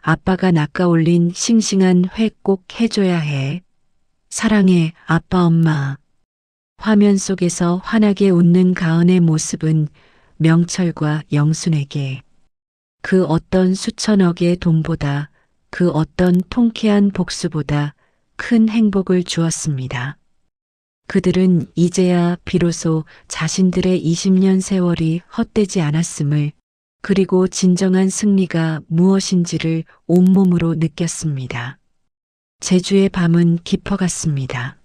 아빠가 낚아올린 싱싱한 회 꼭 해줘야 해. 사랑해, 아빠, 엄마. 화면 속에서 환하게 웃는 가은의 모습은 명철과 영순에게 그 어떤 수천억의 돈보다 그 어떤 통쾌한 복수보다 큰 행복을 주었습니다. 그들은 이제야 비로소 자신들의 20년 세월이 헛되지 않았음을, 그리고 진정한 승리가 무엇인지를 온몸으로 느꼈습니다. 제주의 밤은 깊어갔습니다.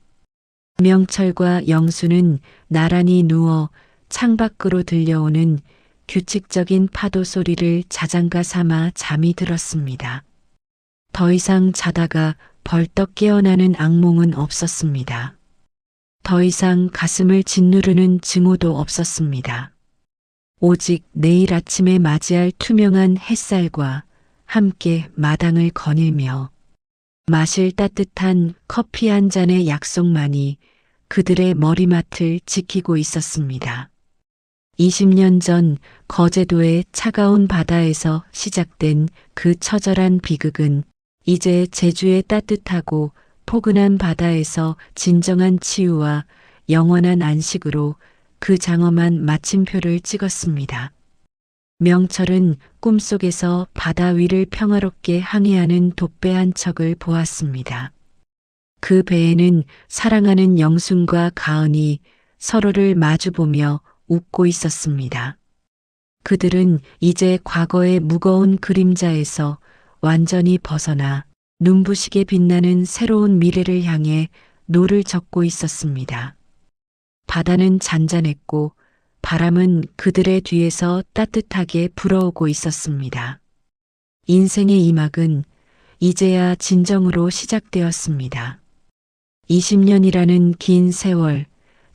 명철과 영수는 나란히 누워 창밖으로 들려오는 규칙적인 파도 소리를 자장가 삼아 잠이 들었습니다. 더 이상 자다가 벌떡 깨어나는 악몽은 없었습니다. 더 이상 가슴을 짓누르는 증오도 없었습니다. 오직 내일 아침에 맞이할 투명한 햇살과 함께 마당을 거닐며 마실 따뜻한 커피 한 잔의 약속만이 그들의 머리맡을 지키고 있었습니다. 20년 전 거제도의 차가운 바다에서 시작된 그 처절한 비극은 이제 제주의 따뜻하고 포근한 바다에서 진정한 치유와 영원한 안식으로 그 장엄한 마침표를 찍었습니다. 명철은 꿈속에서 바다 위를 평화롭게 항해하는 돛배 한 척을 보았습니다. 그 배에는 사랑하는 영순과 가은이 서로를 마주보며 웃고 있었습니다. 그들은 이제 과거의 무거운 그림자에서 완전히 벗어나 눈부시게 빛나는 새로운 미래를 향해 노를 젓고 있었습니다. 바다는 잔잔했고 바람은 그들의 뒤에서 따뜻하게 불어오고 있었습니다. 인생의 이막은 이제야 진정으로 시작되었습니다. 20년이라는 긴 세월,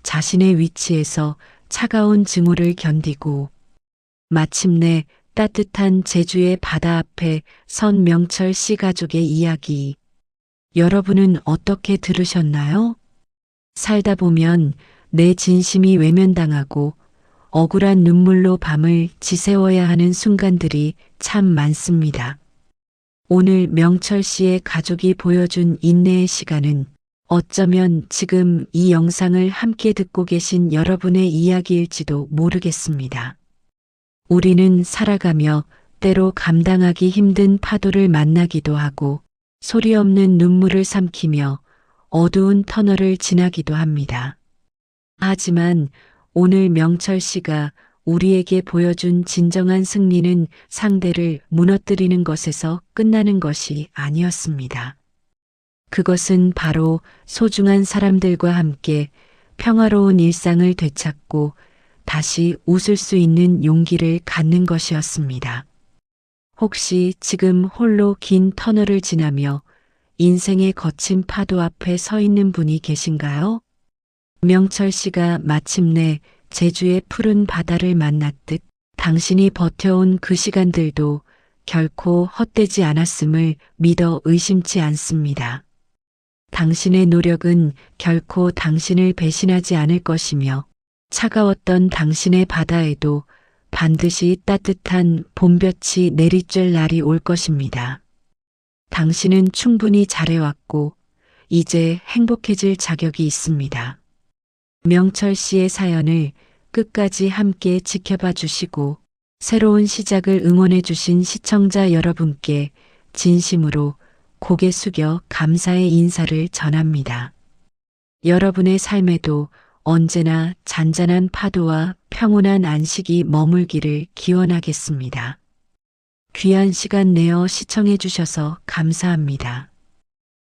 자신의 위치에서 차가운 증오를 견디고 마침내 따뜻한 제주의 바다 앞에 선 명철 씨 가족의 이야기. 여러분은 어떻게 들으셨나요? 살다 보면 내 진심이 외면당하고 억울한 눈물로 밤을 지새워야 하는 순간들이 참 많습니다. 오늘 명철 씨의 가족이 보여준 인내의 시간은 어쩌면 지금 이 영상을 함께 듣고 계신 여러분의 이야기일지도 모르겠습니다. 우리는 살아가며 때로 감당하기 힘든 파도를 만나기도 하고 소리 없는 눈물을 삼키며 어두운 터널을 지나기도 합니다. 하지만 오늘 명철 씨가 우리에게 보여준 진정한 승리는 상대를 무너뜨리는 것에서 끝나는 것이 아니었습니다. 그것은 바로 소중한 사람들과 함께 평화로운 일상을 되찾고 다시 웃을 수 있는 용기를 갖는 것이었습니다. 혹시 지금 홀로 긴 터널을 지나며 인생의 거친 파도 앞에 서 있는 분이 계신가요? 명철 씨가 마침내 제주의 푸른 바다를 만났듯 당신이 버텨온 그 시간들도 결코 헛되지 않았음을 믿어 의심치 않습니다. 당신의 노력은 결코 당신을 배신하지 않을 것이며 차가웠던 당신의 바다에도 반드시 따뜻한 봄볕이 내리쬐 날이 올 것입니다. 당신은 충분히 잘해왔고 이제 행복해질 자격이 있습니다. 명철 씨의 사연을 끝까지 함께 지켜봐 주시고 새로운 시작을 응원해 주신 시청자 여러분께 진심으로 고개 숙여 감사의 인사를 전합니다. 여러분의 삶에도 언제나 잔잔한 파도와 평온한 안식이 머물기를 기원하겠습니다. 귀한 시간 내어 시청해 주셔서 감사합니다.